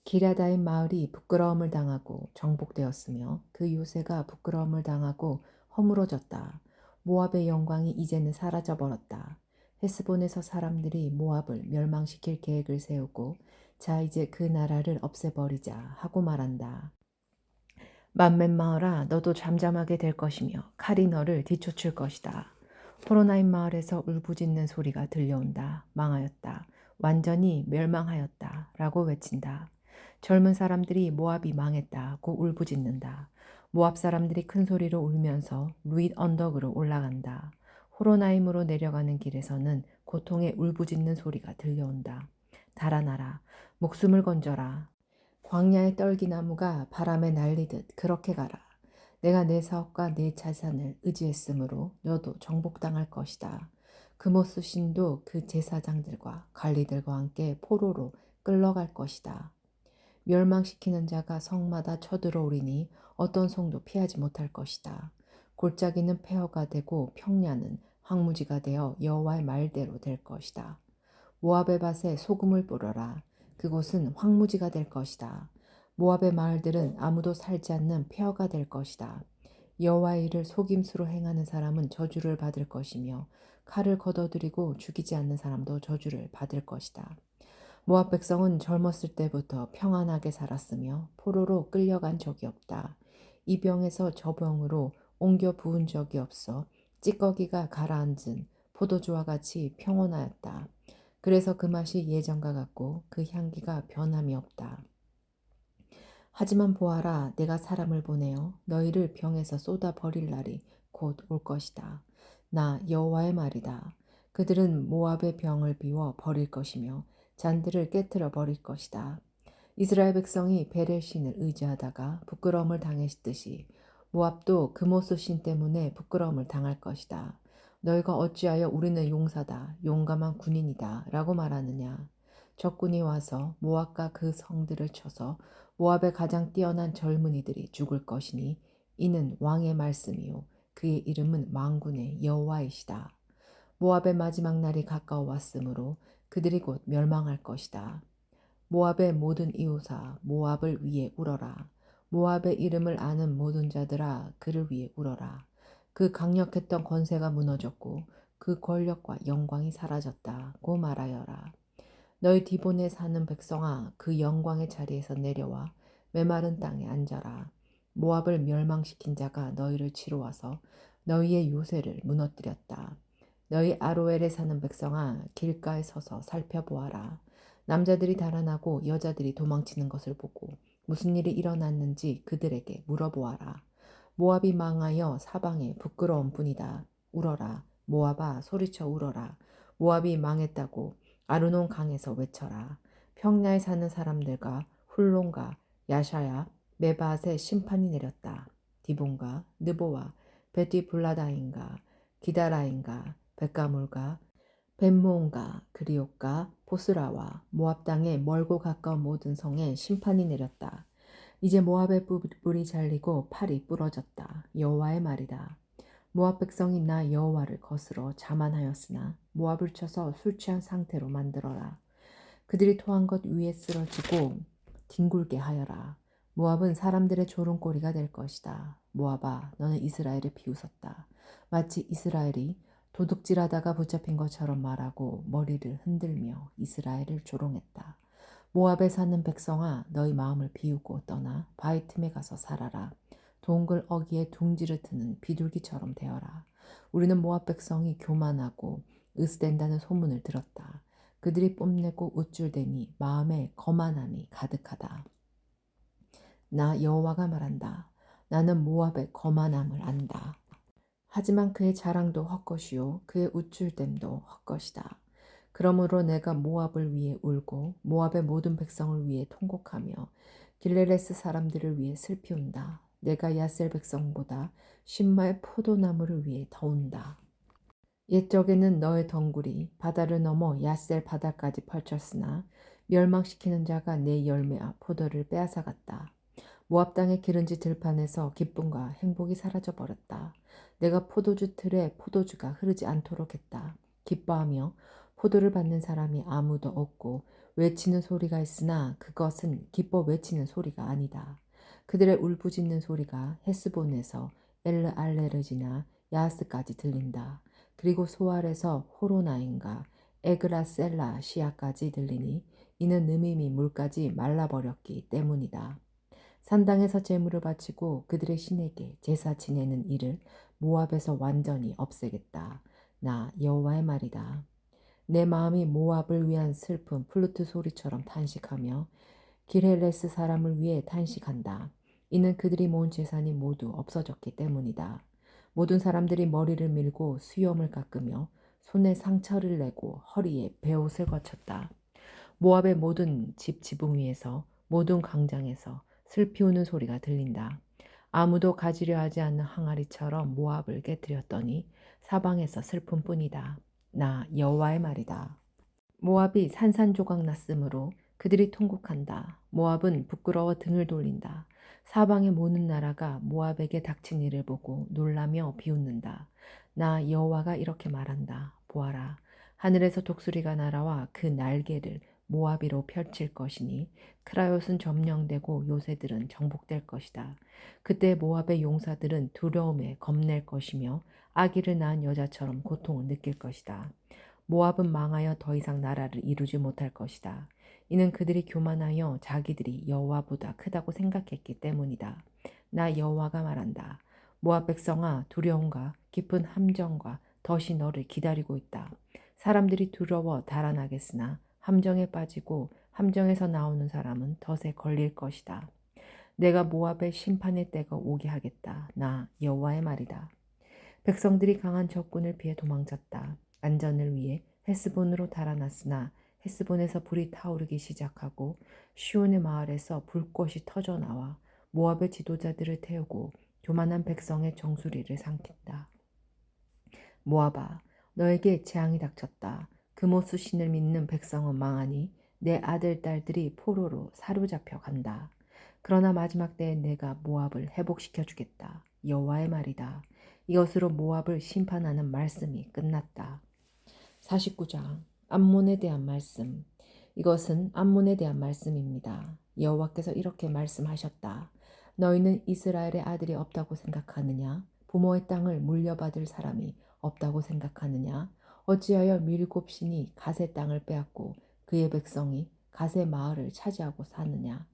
기라다임 마을이 부끄러움을 당하고 정복되었으며 그 요새가 부끄러움을 당하고 허물어졌다. 모압의 영광이 이제는 사라져버렸다. 헤스본에서 사람들이 모압을 멸망시킬 계획을 세우고 자 이제 그 나라를 없애버리자 하고 말한다. 만맨 마을아 너도 잠잠하게 될 것이며 칼이 너를 뒤쫓을 것이다. 호로나임 마을에서 울부짖는 소리가 들려온다. 망하였다. 완전히 멸망하였다. 라고 외친다. 젊은 사람들이 모압이 망했다고 울부짖는다. 모압 사람들이 큰 소리로 울면서 루잇 언덕으로 올라간다. 호로나임으로 내려가는 길에서는 고통의 울부짖는 소리가 들려온다. 달아나라. 목숨을 건져라. 광야의 떨기나무가 바람에 날리듯 그렇게 가라. 내가 내 사업과 내 자산을 의지했으므로 너도 정복당할 것이다. 그모스 신도 그 제사장들과 관리들과 함께 포로로 끌러갈 것이다. 멸망시키는 자가 성마다 쳐들어오리니 어떤 성도 피하지 못할 것이다. 골짜기는 폐허가 되고 평야는 황무지가 되어 여호와의 말대로 될 것이다. 모압의 밭에 소금을 뿌려라. 그곳은 황무지가 될 것이다. 모압의 마을들은 아무도 살지 않는 폐허가 될 것이다. 여호와의 일을 속임수로 행하는 사람은 저주를 받을 것이며 칼을 걷어들이고 죽이지 않는 사람도 저주를 받을 것이다. 모압 백성은 젊었을 때부터 평안하게 살았으며 포로로 끌려간 적이 없다. 이 병에서 저 병으로 옮겨 부은 적이 없어 찌꺼기가 가라앉은 포도주와 같이 평온하였다. 그래서 그 맛이 예전과 같고 그 향기가 변함이 없다. 하지만 보아라, 내가 사람을 보내어 너희를 병에서 쏟아 버릴 날이 곧 올 것이다. 나 여호와의 말이다. 그들은 모압의 병을 비워 버릴 것이며 잔들을 깨트려 버릴 것이다. 이스라엘 백성이 베레신을 의지하다가 부끄러움을 당했듯이 모압도 그모스 신 때문에 부끄러움을 당할 것이다. 너희가 어찌하여 우리는 용사다, 용감한 군인이다 라고 말하느냐. 적군이 와서 모압과 그 성들을 쳐서 모압의 가장 뛰어난 젊은이들이 죽을 것이니 이는 왕의 말씀이요 그의 이름은 만군의 여호와이시다. 모압의 마지막 날이 가까워 왔으므로 그들이 곧 멸망할 것이다. 모압의 모든 이웃아 모압을 위해 울어라. 모압의 이름을 아는 모든 자들아 그를 위해 울어라. 그 강력했던 권세가 무너졌고 그 권력과 영광이 사라졌다고 말하여라. 너희 디본에 사는 백성아 그 영광의 자리에서 내려와 메마른 땅에 앉아라. 모압을 멸망시킨 자가 너희를 치러 와서 너희의 요새를 무너뜨렸다. 너희 아로엘에 사는 백성아 길가에 서서 살펴보아라. 남자들이 달아나고 여자들이 도망치는 것을 보고 무슨 일이 일어났는지 그들에게 물어보아라. 모압이 망하여 사방에 부끄러운 뿐이다. 울어라. 모압아 소리쳐 울어라. 모압이 망했다고 아르논 강에서 외쳐라. 평야에 사는 사람들과 훌론과 야샤야 메바앗에 심판이 내렸다. 디본과 느보와 베티블라다인가 기다라인가 벳가물과 벳모온과 그리옥과 보스라와 모압 땅의 멀고 가까운 모든 성에 심판이 내렸다. 이제 모압의 뿔이 잘리고 팔이 부러졌다. 여호와의 말이다. 모압 백성이 나 여호와를 거스러 자만하였으나 모압을 쳐서 술 취한 상태로 만들어라. 그들이 토한 것 위에 쓰러지고 뒹굴게 하여라. 모압은 사람들의 조롱거리가 될 것이다. 모압아, 너는 이스라엘을 비웃었다. 마치 이스라엘이 도둑질하다가 붙잡힌 것처럼 말하고 머리를 흔들며 이스라엘을 조롱했다. 모압에 사는 백성아, 너희 마음을 비우고 떠나 바위 틈에 가서 살아라. 동글 어귀에 둥지를 트는 비둘기처럼 되어라. 우리는 모압 백성이 교만하고 으스댄다는 소문을 들었다. 그들이 뽐내고 우쭐대니 마음에 거만함이 가득하다. 나 여호와가 말한다. 나는 모압의 거만함을 안다. 하지만 그의 자랑도 헛것이요 그의 우쭐댐도 헛것이다. 그러므로 내가 모압을 위해 울고 모압의 모든 백성을 위해 통곡하며 길레레스 사람들을 위해 슬피 운다. 내가 야셀 백성보다 신마의 포도나무를 위해 더 운다. 옛적에는 너의 덩굴이 바다를 넘어 야셀 바다까지 펼쳤으나 멸망시키는 자가 내 열매와 포도를 빼앗아갔다. 모압 땅의 기른지 들판에서 기쁨과 행복이 사라져 버렸다. 내가 포도주 틀에 포도주가 흐르지 않도록 했다. 기뻐하며 포도를 받는 사람이 아무도 없고 외치는 소리가 있으나 그것은 기뻐 외치는 소리가 아니다. 그들의 울부짖는 소리가 헤스본에서 엘르알레르지나 야하스까지 들린다. 그리고 소알에서 호로나인가 에그라셀라 시아까지 들리니 이는 느미미 물까지 말라버렸기 때문이다. 산당에서 제물을 바치고 그들의 신에게 제사 지내는 일을 모압에서 완전히 없애겠다. 나 여호와의 말이다. 내 마음이 모압을 위한 슬픈 플루트 소리처럼 탄식하며 기레레스 사람을 위해 탄식한다. 이는 그들이 모은 재산이 모두 없어졌기 때문이다. 모든 사람들이 머리를 밀고 수염을 깎으며 손에 상처를 내고 허리에 베옷을 거쳤다. 모압의 모든 집 지붕 위에서 모든 광장에서 슬피 우는 소리가 들린다. 아무도 가지려 하지 않는 항아리처럼 모압을 깨뜨렸더니 사방에서 슬픔뿐이다. 나 여호와의 말이다. 모압이 산산조각 났으므로 그들이 통곡한다. 모압은 부끄러워 등을 돌린다. 사방의 모든 나라가 모압에게 닥친 일을 보고 놀라며 비웃는다. 나 여호와가 이렇게 말한다. 보아라. 하늘에서 독수리가 날아와 그 날개를 모압이로 펼칠 것이니 크라롯은 점령되고 요새들은 정복될 것이다. 그때 모압의 용사들은 두려움에 겁낼 것이며 아기를 낳은 여자처럼 고통을 느낄 것이다. 모압은 망하여 더 이상 나라를 이루지 못할 것이다. 이는 그들이 교만하여 자기들이 여호와보다 크다고 생각했기 때문이다. 나 여호와가 말한다. 모압 백성아 두려움과 깊은 함정과 덫이 너를 기다리고 있다. 사람들이 두려워 달아나겠으나 함정에 빠지고 함정에서 나오는 사람은 덫에 걸릴 것이다. 내가 모압의 심판의 때가 오게 하겠다. 나 여호와의 말이다. 백성들이 강한 적군을 피해 도망쳤다. 안전을 위해 헤스본으로 달아났으나 헤스본에서 불이 타오르기 시작하고 시온의 마을에서 불꽃이 터져 나와 모압의 지도자들을 태우고 교만한 백성의 정수리를 삼킨다. 모아봐, 너에게 재앙이 닥쳤다. 그모수 신을 믿는 백성은 망하니 내 아들 딸들이 포로로 사로잡혀 간다. 그러나 마지막 때에 내가 모압을 회복시켜 주겠다. 여호와의 말이다. 이것으로 모압을 심판하는 말씀이 끝났다. 49장 암몬에 대한 말씀. 이것은 암몬에 대한 말씀입니다. 여호와께서 이렇게 말씀하셨다. 너희는 이스라엘의 아들이 없다고 생각하느냐? 부모의 땅을 물려받을 사람이 없다고 생각하느냐? 어찌하여 밀곱 신이 갓의 땅을 빼앗고 그의 백성이 갓의 마을을 차지하고 사느냐?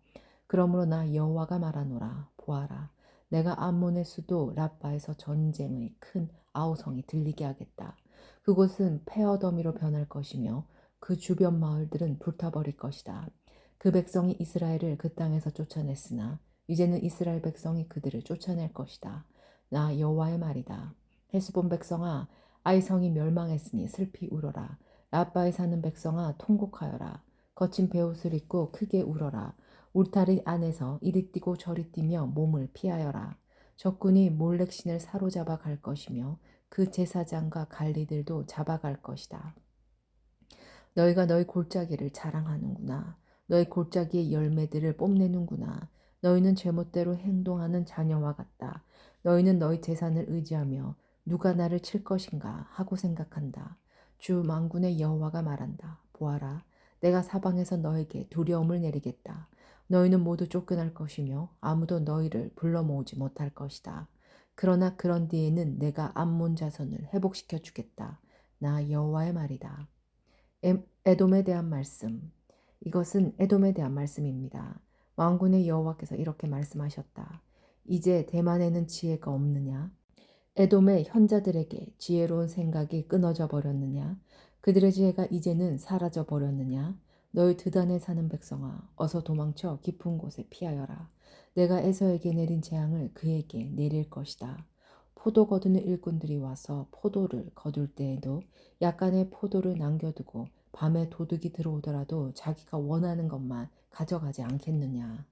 그러므로 나 여호와가 말하노라. 보아라. 내가 암몬의 수도 라빠에서 전쟁의 큰 아우성이 들리게 하겠다. 그곳은 폐허더미로 변할 것이며 그 주변 마을들은 불타버릴 것이다. 그 백성이 이스라엘을 그 땅에서 쫓아냈으나 이제는 이스라엘 백성이 그들을 쫓아낼 것이다. 나 여호와의 말이다. 헤스본 백성아, 아이성이 멸망했으니 슬피 울어라. 라빠에 사는 백성아, 통곡하여라. 거친 베옷을 입고 크게 울어라. 울타리 안에서 이리 뛰고 저리 뛰며 몸을 피하여라. 적군이 몰렉신을 사로잡아 갈 것이며 그 제사장과 관리들도 잡아갈 것이다. 너희가 너희 골짜기를 자랑하는구나. 너희 골짜기의 열매들을 뽐내는구나. 너희는 제멋대로 행동하는 자녀와 같다. 너희는 너희 재산을 의지하며 누가 나를 칠 것인가 하고 생각한다. 주 만군의 여호와가 말한다. 보아라, 내가 사방에서 너에게 두려움을 내리겠다. 너희는 모두 쫓겨날 것이며 아무도 너희를 불러 모으지 못할 것이다. 그러나 그런 뒤에는 내가 암몬 자손을 회복시켜 주겠다. 나 여호와의 말이다. 에돔에 대한 말씀. 이것은 에돔에 대한 말씀입니다. 왕군의 여호와께서 이렇게 말씀하셨다. 이제 대만에는 지혜가 없느냐? 에돔의 현자들에게 지혜로운 생각이 끊어져 버렸느냐? 그들의 지혜가 이제는 사라져 버렸느냐? 너희 드단에 사는 백성아, 어서 도망쳐 깊은 곳에 피하여라. 내가 에서에게 내린 재앙을 그에게 내릴 것이다. 포도 거두는 일꾼들이 와서 포도를 거둘 때에도 약간의 포도를 남겨두고 밤에 도둑이 들어오더라도 자기가 원하는 것만 가져가지 않겠느냐.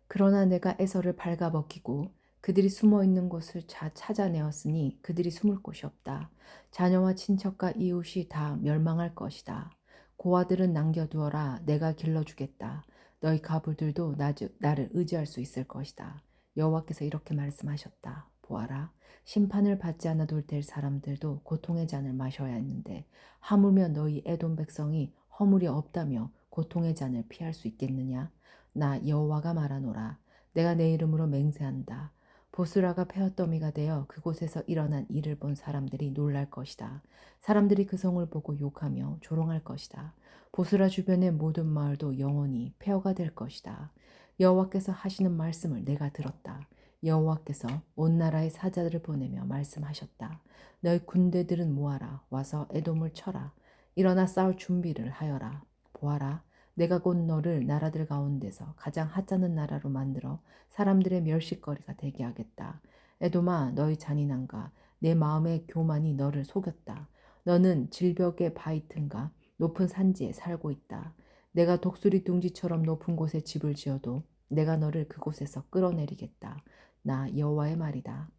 그러나 내가 에서를 발가벗기고 그들이 숨어 있는 곳을 찾아내었으니 그들이 숨을 곳이 없다. 자녀와 친척과 이웃이 다 멸망할 것이다. 고아들은 남겨두어라. 내가 길러주겠다. 너희 가부들도 나를 의지할 수 있을 것이다. 여호와께서 이렇게 말씀하셨다. 보아라. 심판을 받지 않아도 될 사람들도 고통의 잔을 마셔야 했는데 하물며 너희 에돔 백성이 허물이 없다며 고통의 잔을 피할 수 있겠느냐? 나 여호와가 말하노라. 내가 내 이름으로 맹세한다. 보스라가 폐허더미가 되어 그곳에서 일어난 일을 본 사람들이 놀랄 것이다. 사람들이 그 성을 보고 욕하며 조롱할 것이다. 보스라 주변의 모든 마을도 영원히 폐허가 될 것이다. 여호와께서 하시는 말씀을 내가 들었다. 여호와께서 온 나라의 사자들을 보내며 말씀하셨다. 너희 군대들은 모아라. 와서 에돔을 쳐라. 일어나 싸울 준비를 하여라. 보아라. 내가 곧 너를 나라들 가운데서 가장 하찮은 나라로 만들어 사람들의 멸시거리가 되게 하겠다. 에돔아, 너희 잔인함과 내 마음의 교만이 너를 속였다. 너는 질벽의 바위틈과 높은 산지에 살고 있다. 내가 독수리 둥지처럼 높은 곳에 집을 지어도 내가 너를 그곳에서 끌어내리겠다. 나 여호와의 말이다.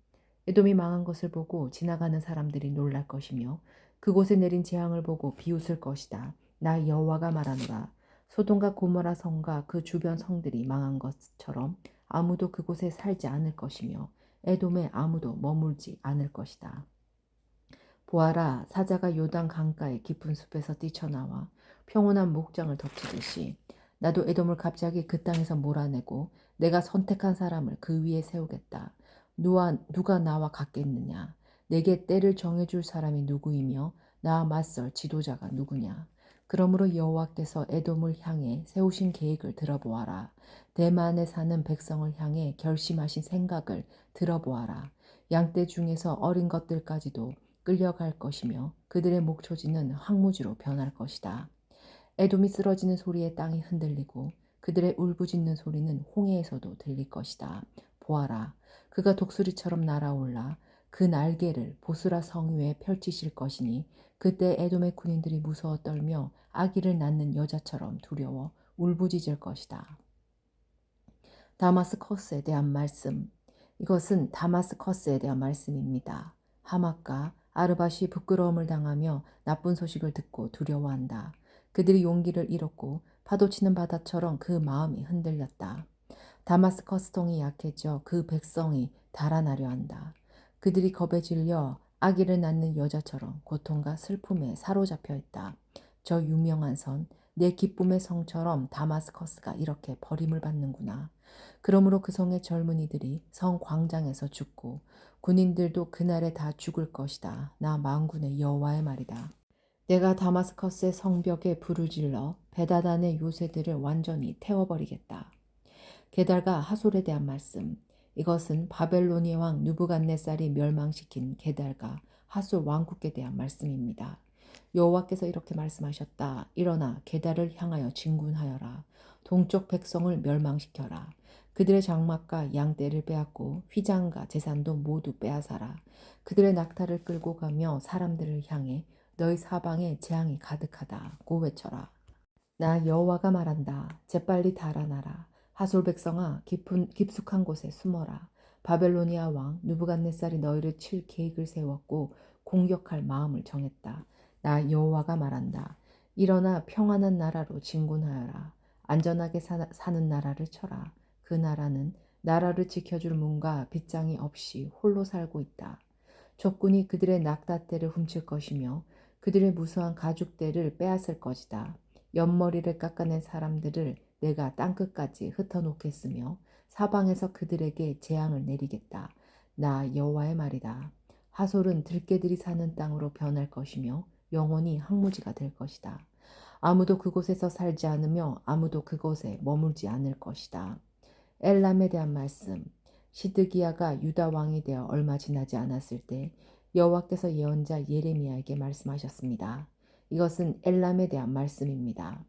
에돔이 망한 것을 보고 지나가는 사람들이 놀랄 것이며 그곳에 내린 재앙을 보고 비웃을 것이다. 나 여호와가 말하노라. 소돔과 고모라 성과 그 주변 성들이 망한 것처럼 아무도 그곳에 살지 않을 것이며 에돔에 아무도 머물지 않을 것이다. 보아라, 사자가 요단 강가의 깊은 숲에서 뛰쳐나와 평온한 목장을 덮치듯이 나도 에돔을 갑자기 그 땅에서 몰아내고 내가 선택한 사람을 그 위에 세우겠다. 누가 나와 같겠느냐? 내게 때를 정해줄 사람이 누구이며 나와 맞설 지도자가 누구냐? 그러므로 여호와께서 에돔을 향해 세우신 계획을 들어보아라. 대만에 사는 백성을 향해 결심하신 생각을 들어보아라. 양떼 중에서 어린 것들까지도 끌려갈 것이며 그들의 목초지는 황무지로 변할 것이다. 에돔이 쓰러지는 소리에 땅이 흔들리고 그들의 울부짖는 소리는 홍해에서도 들릴 것이다. 보아라, 그가 독수리처럼 날아올라 그 날개를 보스라 성 위에 펼치실 것이니 그때 에돔의 군인들이 무서워 떨며 아기를 낳는 여자처럼 두려워 울부짖을 것이다. 다마스커스에 대한 말씀. 이것은 다마스커스에 대한 말씀입니다. 하맛과 아르밧이 부끄러움을 당하며 나쁜 소식을 듣고 두려워한다. 그들이 용기를 잃었고 파도치는 바다처럼 그 마음이 흔들렸다. 다마스커스 통이 약해져 그 백성이 달아나려 한다. 그들이 겁에 질려 아기를 낳는 여자처럼 고통과 슬픔에 사로잡혀 있다. 저 유명한 선, 내 기쁨의 성처럼 다마스커스가 이렇게 버림을 받는구나. 그러므로 그 성의 젊은이들이 성 광장에서 죽고 군인들도 그날에 다 죽을 것이다. 나 만군의 여호와의 말이다. 내가 다마스커스의 성벽에 불을 질러 베다단의 요새들을 완전히 태워버리겠다. 게달과 하솔에 대한 말씀. 이것은 바벨로니아 왕 느부갓네살이 멸망시킨 게달과 하솔 왕국에 대한 말씀입니다. 여호와께서 이렇게 말씀하셨다. 일어나 게달을 향하여 진군하여라. 동쪽 백성을 멸망시켜라. 그들의 장막과 양떼를 빼앗고 휘장과 재산도 모두 빼앗아라. 그들의 낙타를 끌고 가며 사람들을 향해 너희 사방에 재앙이 가득하다고 외쳐라. 나 여호와가 말한다. 재빨리 달아나라. 하솔 백성아 깊숙한 곳에 숨어라. 바벨로니아 왕 느부갓네살이 너희를 칠 계획을 세웠고 공격할 마음을 정했다. 나 여호와가 말한다. 일어나 평안한 나라로 진군하여라. 안전하게 사는 나라를 쳐라. 그 나라는 나라를 지켜줄 문과 빗장이 없이 홀로 살고 있다. 적군이 그들의 낙타떼를 훔칠 것이며 그들의 무수한 가죽대를 빼앗을 것이다. 옆머리를 깎아낸 사람들을 내가 땅끝까지 흩어놓겠으며 사방에서 그들에게 재앙을 내리겠다. 나 여호와의 말이다. 하솔은 들개들이 사는 땅으로 변할 것이며 영원히 항무지가 될 것이다. 아무도 그곳에서 살지 않으며 아무도 그곳에 머물지 않을 것이다. 엘람에 대한 말씀. 시드기야가 유다 왕이 되어 얼마 지나지 않았을 때 여호와께서 예언자 예레미야에게 말씀하셨습니다. 이것은 엘람에 대한 말씀입니다.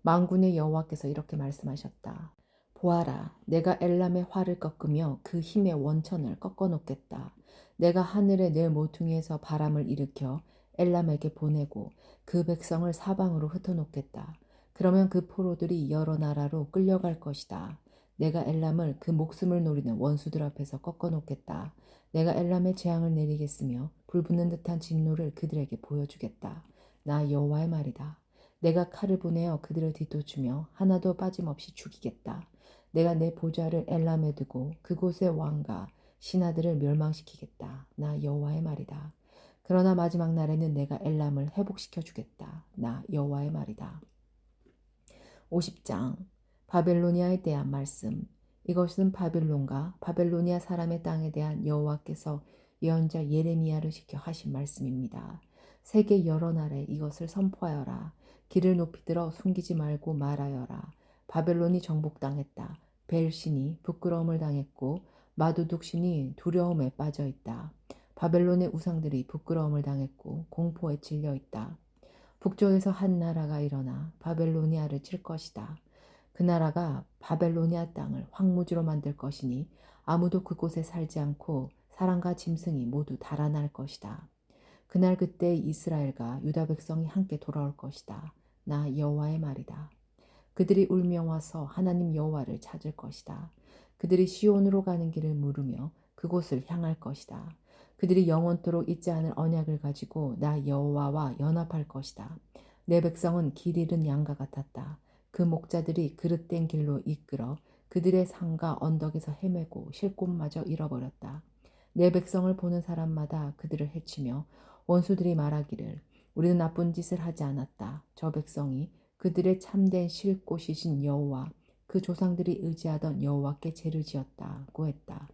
만군의 여호와께서 이렇게 말씀하셨다. 보아라, 내가 엘람의 활을 꺾으며 그 힘의 원천을 꺾어놓겠다. 내가 하늘의 내 모퉁이에서 바람을 일으켜 엘람에게 보내고 그 백성을 사방으로 흩어놓겠다. 그러면 그 포로들이 여러 나라로 끌려갈 것이다. 내가 엘람을 그 목숨을 노리는 원수들 앞에서 꺾어놓겠다. 내가 엘람의 재앙을 내리겠으며 불붙는 듯한 진노를 그들에게 보여주겠다. 나 여호와의 말이다. 내가 칼을 보내어 그들을 뒤쫓으며 하나도 빠짐없이 죽이겠다. 내가 내 보좌를 엘람에 두고 그곳의 왕과 신하들을 멸망시키겠다. 나 여호와의 말이다. 그러나 마지막 날에는 내가 엘람을 회복시켜 주겠다. 나 여호와의 말이다. 50장 바벨로니아에 대한 말씀. 이것은 바빌론과 바벨로니아 사람의 땅에 대한 여호와께서 예언자 예레미야를 시켜 하신 말씀입니다. 세계 여러 나라에 이것을 선포하여라. 길을 높이 들어 숨기지 말고 말하여라. 바벨론이 정복당했다. 벨신이 부끄러움을 당했고 마두둑신이 두려움에 빠져 있다. 바벨론의 우상들이 부끄러움을 당했고 공포에 질려 있다. 북쪽에서 한 나라가 일어나 바벨로니아를 칠 것이다. 그 나라가 바벨로니아 땅을 황무지로 만들 것이니 아무도 그곳에 살지 않고 사람과 짐승이 모두 달아날 것이다. 그날 그때 이스라엘과 유다 백성이 함께 돌아올 것이다. 나 여호와의 말이다. 그들이 울며 와서 하나님 여호와를 찾을 것이다. 그들이 시온으로 가는 길을 물으며 그곳을 향할 것이다. 그들이 영원토록 잊지 않을 언약을 가지고 나 여호와와 연합할 것이다. 내 백성은 길 잃은 양과 같았다. 그 목자들이 그릇된 길로 이끌어 그들의 산과 언덕에서 헤매고 쉴 곳마저 잃어버렸다. 내 백성을 보는 사람마다 그들을 해치며 원수들이 말하기를 우리는 나쁜 짓을 하지 않았다. 저 백성이 그들의 참된 쉴 곳이신 여호와 그 조상들이 의지하던 여호와께 죄를 지었다고 했다.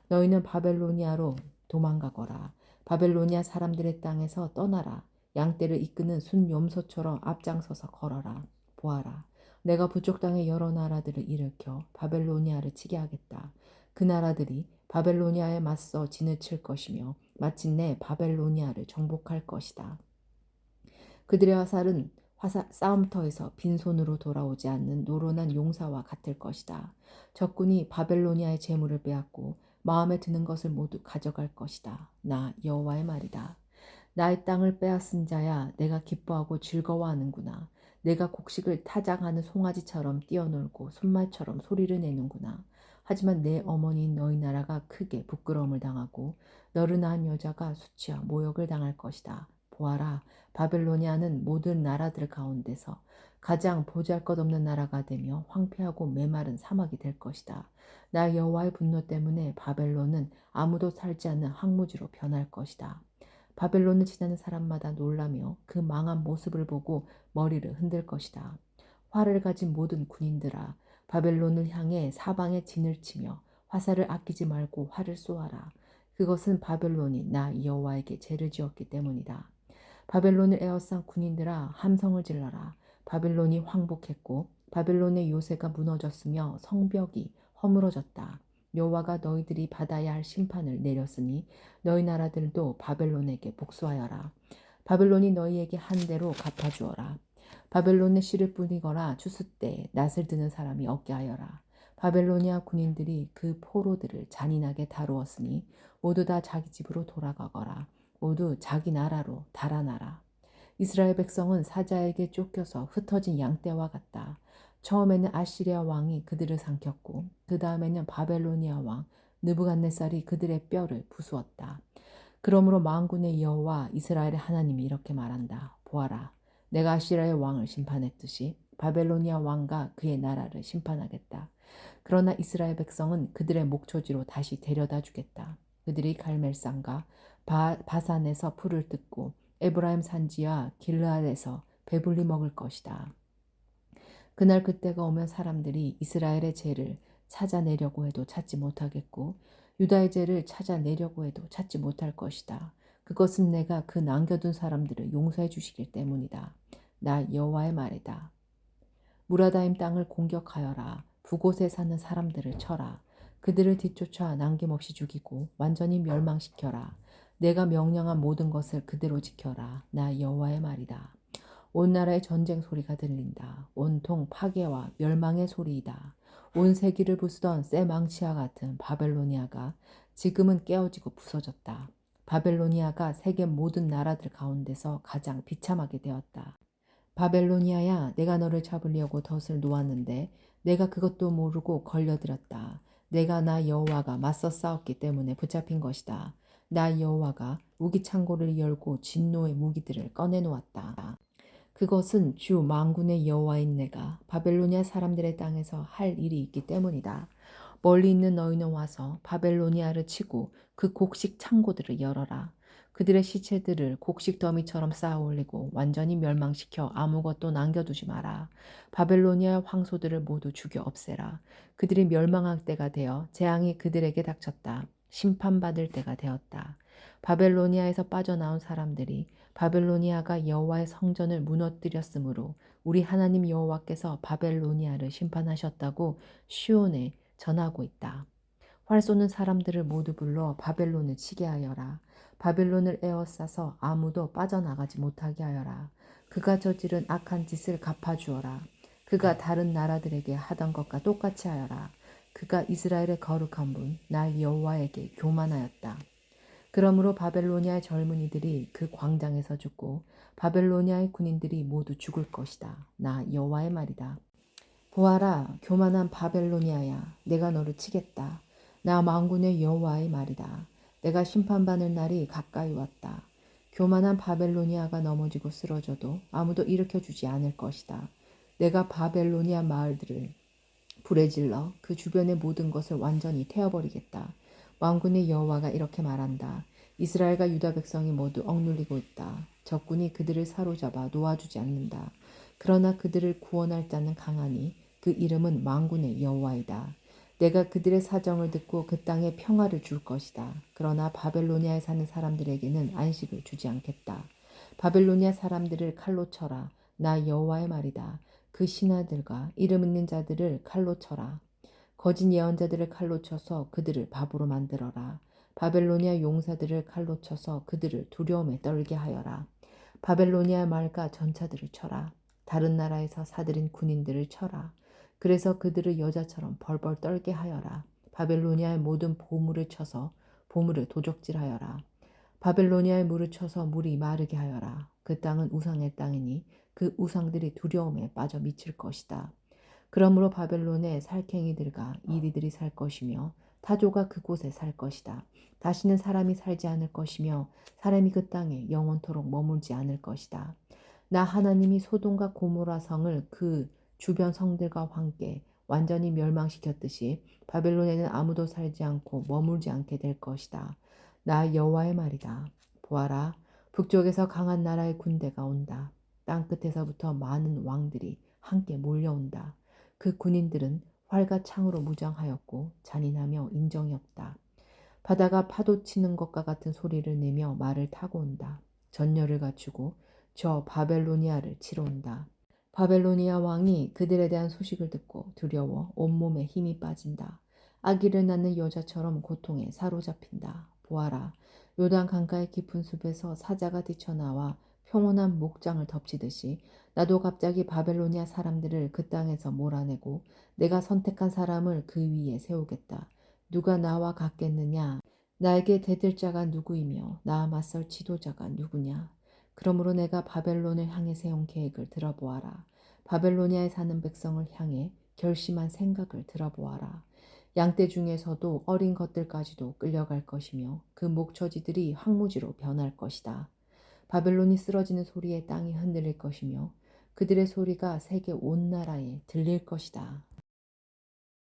너희는 바벨로니아로 도망가거라. 바벨로니아 사람들의 땅에서 떠나라. 양떼를 이끄는 순염소처럼 앞장서서 걸어라. 보아라. 내가 북쪽 땅의 여러 나라들을 일으켜 바벨로니아를 치게 하겠다. 그 나라들이 바벨로니아에 맞서 진을 칠 것이며 마침내 바벨로니아를 정복할 것이다. 그들의 화살은 싸움터에서 빈손으로 돌아오지 않는 노련한 용사와 같을 것이다. 적군이 바벨로니아의 재물을 빼앗고 마음에 드는 것을 모두 가져갈 것이다. 나 여호와의 말이다. 나의 땅을 빼앗은 자야 내가 기뻐하고 즐거워하는구나. 내가 곡식을 타작하는 송아지처럼 뛰어놀고 손말처럼 소리를 내는구나. 하지만 내 어머니인 너희 나라가 크게 부끄러움을 당하고 너를 낳은 여자가 수치와 모욕을 당할 것이다. 보아라, 바벨로니아는 모든 나라들 가운데서 가장 보잘것없는 나라가 되며 황폐하고 메마른 사막이 될 것이다. 나 여호와의 분노 때문에 바벨론은 아무도 살지 않는 황무지로 변할 것이다. 바벨론을 지나는 사람마다 놀라며 그 망한 모습을 보고 머리를 흔들 것이다. 활을 가진 모든 군인들아, 바벨론을 향해 사방에 진을 치며 화살을 아끼지 말고 활을 쏘아라. 그것은 바벨론이 나 여호와에게 죄를 지었기 때문이다. 바벨론을 에워싼 군인들아, 함성을 질러라. 바벨론이 황복했고 바벨론의 요새가 무너졌으며 성벽이 허물어졌다. 여호와가 너희들이 받아야 할 심판을 내렸으니 너희 나라들도 바벨론에게 복수하여라. 바벨론이 너희에게 한 대로 갚아주어라. 바벨론의 씨를 뿌리거나 추수 때 낫을 드는 사람이 없게 하여라. 바벨로니아 군인들이 그 포로들을 잔인하게 다루었으니 모두 다 자기 집으로 돌아가거라. 모두 자기 나라로 달아나라. 이스라엘 백성은 사자에게 쫓겨서 흩어진 양떼와 같다. 처음에는 아시리아 왕이 그들을 삼켰고 그 다음에는 바벨로니아 왕 느부갓네살이 그들의 뼈를 부수었다. 그러므로 만군의 여호와 이스라엘의 하나님이 이렇게 말한다. 보아라, 내가 아시리아의 왕을 심판했듯이 바벨로니아 왕과 그의 나라를 심판하겠다. 그러나 이스라엘 백성은 그들의 목초지로 다시 데려다 주겠다. 그들이 갈멜산과 바산에서 풀을 뜯고 에브라임 산지와 길르앗에서 배불리 먹을 것이다. 그날 그때가 오면 사람들이 이스라엘의 죄를 찾아내려고 해도 찾지 못하겠고 유다의 죄를 찾아내려고 해도 찾지 못할 것이다. 그것은 내가 그 남겨둔 사람들을 용서해 주시기 때문이다. 나 여호와의 말이다. 무라다임 땅을 공격하여라. 북곳에 사는 사람들을 쳐라. 그들을 뒤쫓아 남김없이 죽이고 완전히 멸망시켜라. 내가 명령한 모든 것을 그대로 지켜라. 나 여호와의 말이다. 온 나라의 전쟁 소리가 들린다. 온통 파괴와 멸망의 소리이다. 온 세기를 부수던 새 망치와 같은 바벨로니아가 지금은 깨어지고 부서졌다. 바벨로니아가 세계 모든 나라들 가운데서 가장 비참하게 되었다. 바벨로니아야, 내가 너를 잡으려고 덫을 놓았는데 내가 그것도 모르고 걸려들었다. 내가 나 여호와가 맞서 싸웠기 때문에 붙잡힌 것이다. 나 여호와가 무기 창고를 열고 진노의 무기들을 꺼내놓았다. 그것은 주 만군의 여호와인 내가 바벨로니아 사람들의 땅에서 할 일이 있기 때문이다. 멀리 있는 너희는 와서 바벨로니아를 치고 그 곡식 창고들을 열어라. 그들의 시체들을 곡식 더미처럼 쌓아 올리고 완전히 멸망시켜 아무것도 남겨두지 마라. 바벨로니아 황소들을 모두 죽여 없애라. 그들이 멸망할 때가 되어 재앙이 그들에게 닥쳤다. 심판받을 때가 되었다. 바벨로니아에서 빠져나온 사람들이 바벨로니아가 여호와의 성전을 무너뜨렸으므로 우리 하나님 여호와께서 바벨로니아를 심판하셨다고 시온에 전하고 있다. 활 쏘는 사람들을 모두 불러 바벨론을 치게 하여라. 바벨론을 에워싸서 아무도 빠져나가지 못하게 하여라. 그가 저지른 악한 짓을 갚아주어라. 그가 다른 나라들에게 하던 것과 똑같이 하여라. 그가 이스라엘의 거룩한 분, 나 여호와에게 교만하였다. 그러므로 바벨로니아의 젊은이들이 그 광장에서 죽고 바벨로니아의 군인들이 모두 죽을 것이다. 나 여호와의 말이다. 보아라, 교만한 바벨로니아야, 내가 너를 치겠다. 나 만군의 여호와의 말이다. 내가 심판받을 날이 가까이 왔다. 교만한 바벨로니아가 넘어지고 쓰러져도 아무도 일으켜주지 않을 것이다. 내가 바벨로니아 마을들을 불에 질러 그 주변의 모든 것을 완전히 태워버리겠다. 만군의 여호와가 이렇게 말한다. 이스라엘과 유다 백성이 모두 억눌리고 있다. 적군이 그들을 사로잡아 놓아주지 않는다. 그러나 그들을 구원할 자는 강하니 그 이름은 만군의 여호와이다. 내가 그들의 사정을 듣고 그 땅에 평화를 줄 것이다. 그러나 바벨로니아에 사는 사람들에게는 안식을 주지 않겠다. 바벨로니아 사람들을 칼로 쳐라. 나 여호와의 말이다. 그 신하들과 이름 있는 자들을 칼로 쳐라. 거짓 예언자들을 칼로 쳐서 그들을 바보로 만들어라. 바벨로니아 용사들을 칼로 쳐서 그들을 두려움에 떨게 하여라. 바벨로니아 말과 전차들을 쳐라. 다른 나라에서 사들인 군인들을 쳐라. 그래서 그들을 여자처럼 벌벌 떨게 하여라. 바벨로니아의 모든 보물을 쳐서 보물을 도적질하여라. 바벨로니아의 물을 쳐서 물이 마르게 하여라. 그 땅은 우상의 땅이니 그 우상들이 두려움에 빠져 미칠 것이다. 그러므로 바벨론의 살쾡이들과 이리들이 살 것이며 타조가 그곳에 살 것이다. 다시는 사람이 살지 않을 것이며 사람이 그 땅에 영원토록 머물지 않을 것이다. 나 하나님이 소돔과 고모라 성을 그 주변 성들과 함께 완전히 멸망시켰듯이 바벨론에는 아무도 살지 않고 머물지 않게 될 것이다. 나 여호와의 말이다. 보아라, 북쪽에서 강한 나라의 군대가 온다. 땅 끝에서부터 많은 왕들이 함께 몰려온다. 그 군인들은 활과 창으로 무장하였고 잔인하며 인정이 없다. 바다가 파도 치는 것과 같은 소리를 내며 말을 타고 온다. 전열을 갖추고 저 바벨로니아를 치러 온다. 바벨로니아 왕이 그들에 대한 소식을 듣고 두려워 온몸에 힘이 빠진다. 아기를 낳는 여자처럼 고통에 사로잡힌다. 보아라, 요단 강가의 깊은 숲에서 사자가 뛰쳐나와 평온한 목장을 덮치듯이 나도 갑자기 바벨로니아 사람들을 그 땅에서 몰아내고 내가 선택한 사람을 그 위에 세우겠다. 누가 나와 같겠느냐? 나에게 대들 자가 누구이며 나와 맞설 지도자가 누구냐? 그러므로 내가 바벨론을 향해 세운 계획을 들어보아라. 바벨로니아에 사는 백성을 향해 결심한 생각을 들어보아라. 양떼 중에서도 어린 것들까지도 끌려갈 것이며 그 목처지들이 황무지로 변할 것이다. 바벨론이 쓰러지는 소리에 땅이 흔들릴 것이며 그들의 소리가 세계 온 나라에 들릴 것이다.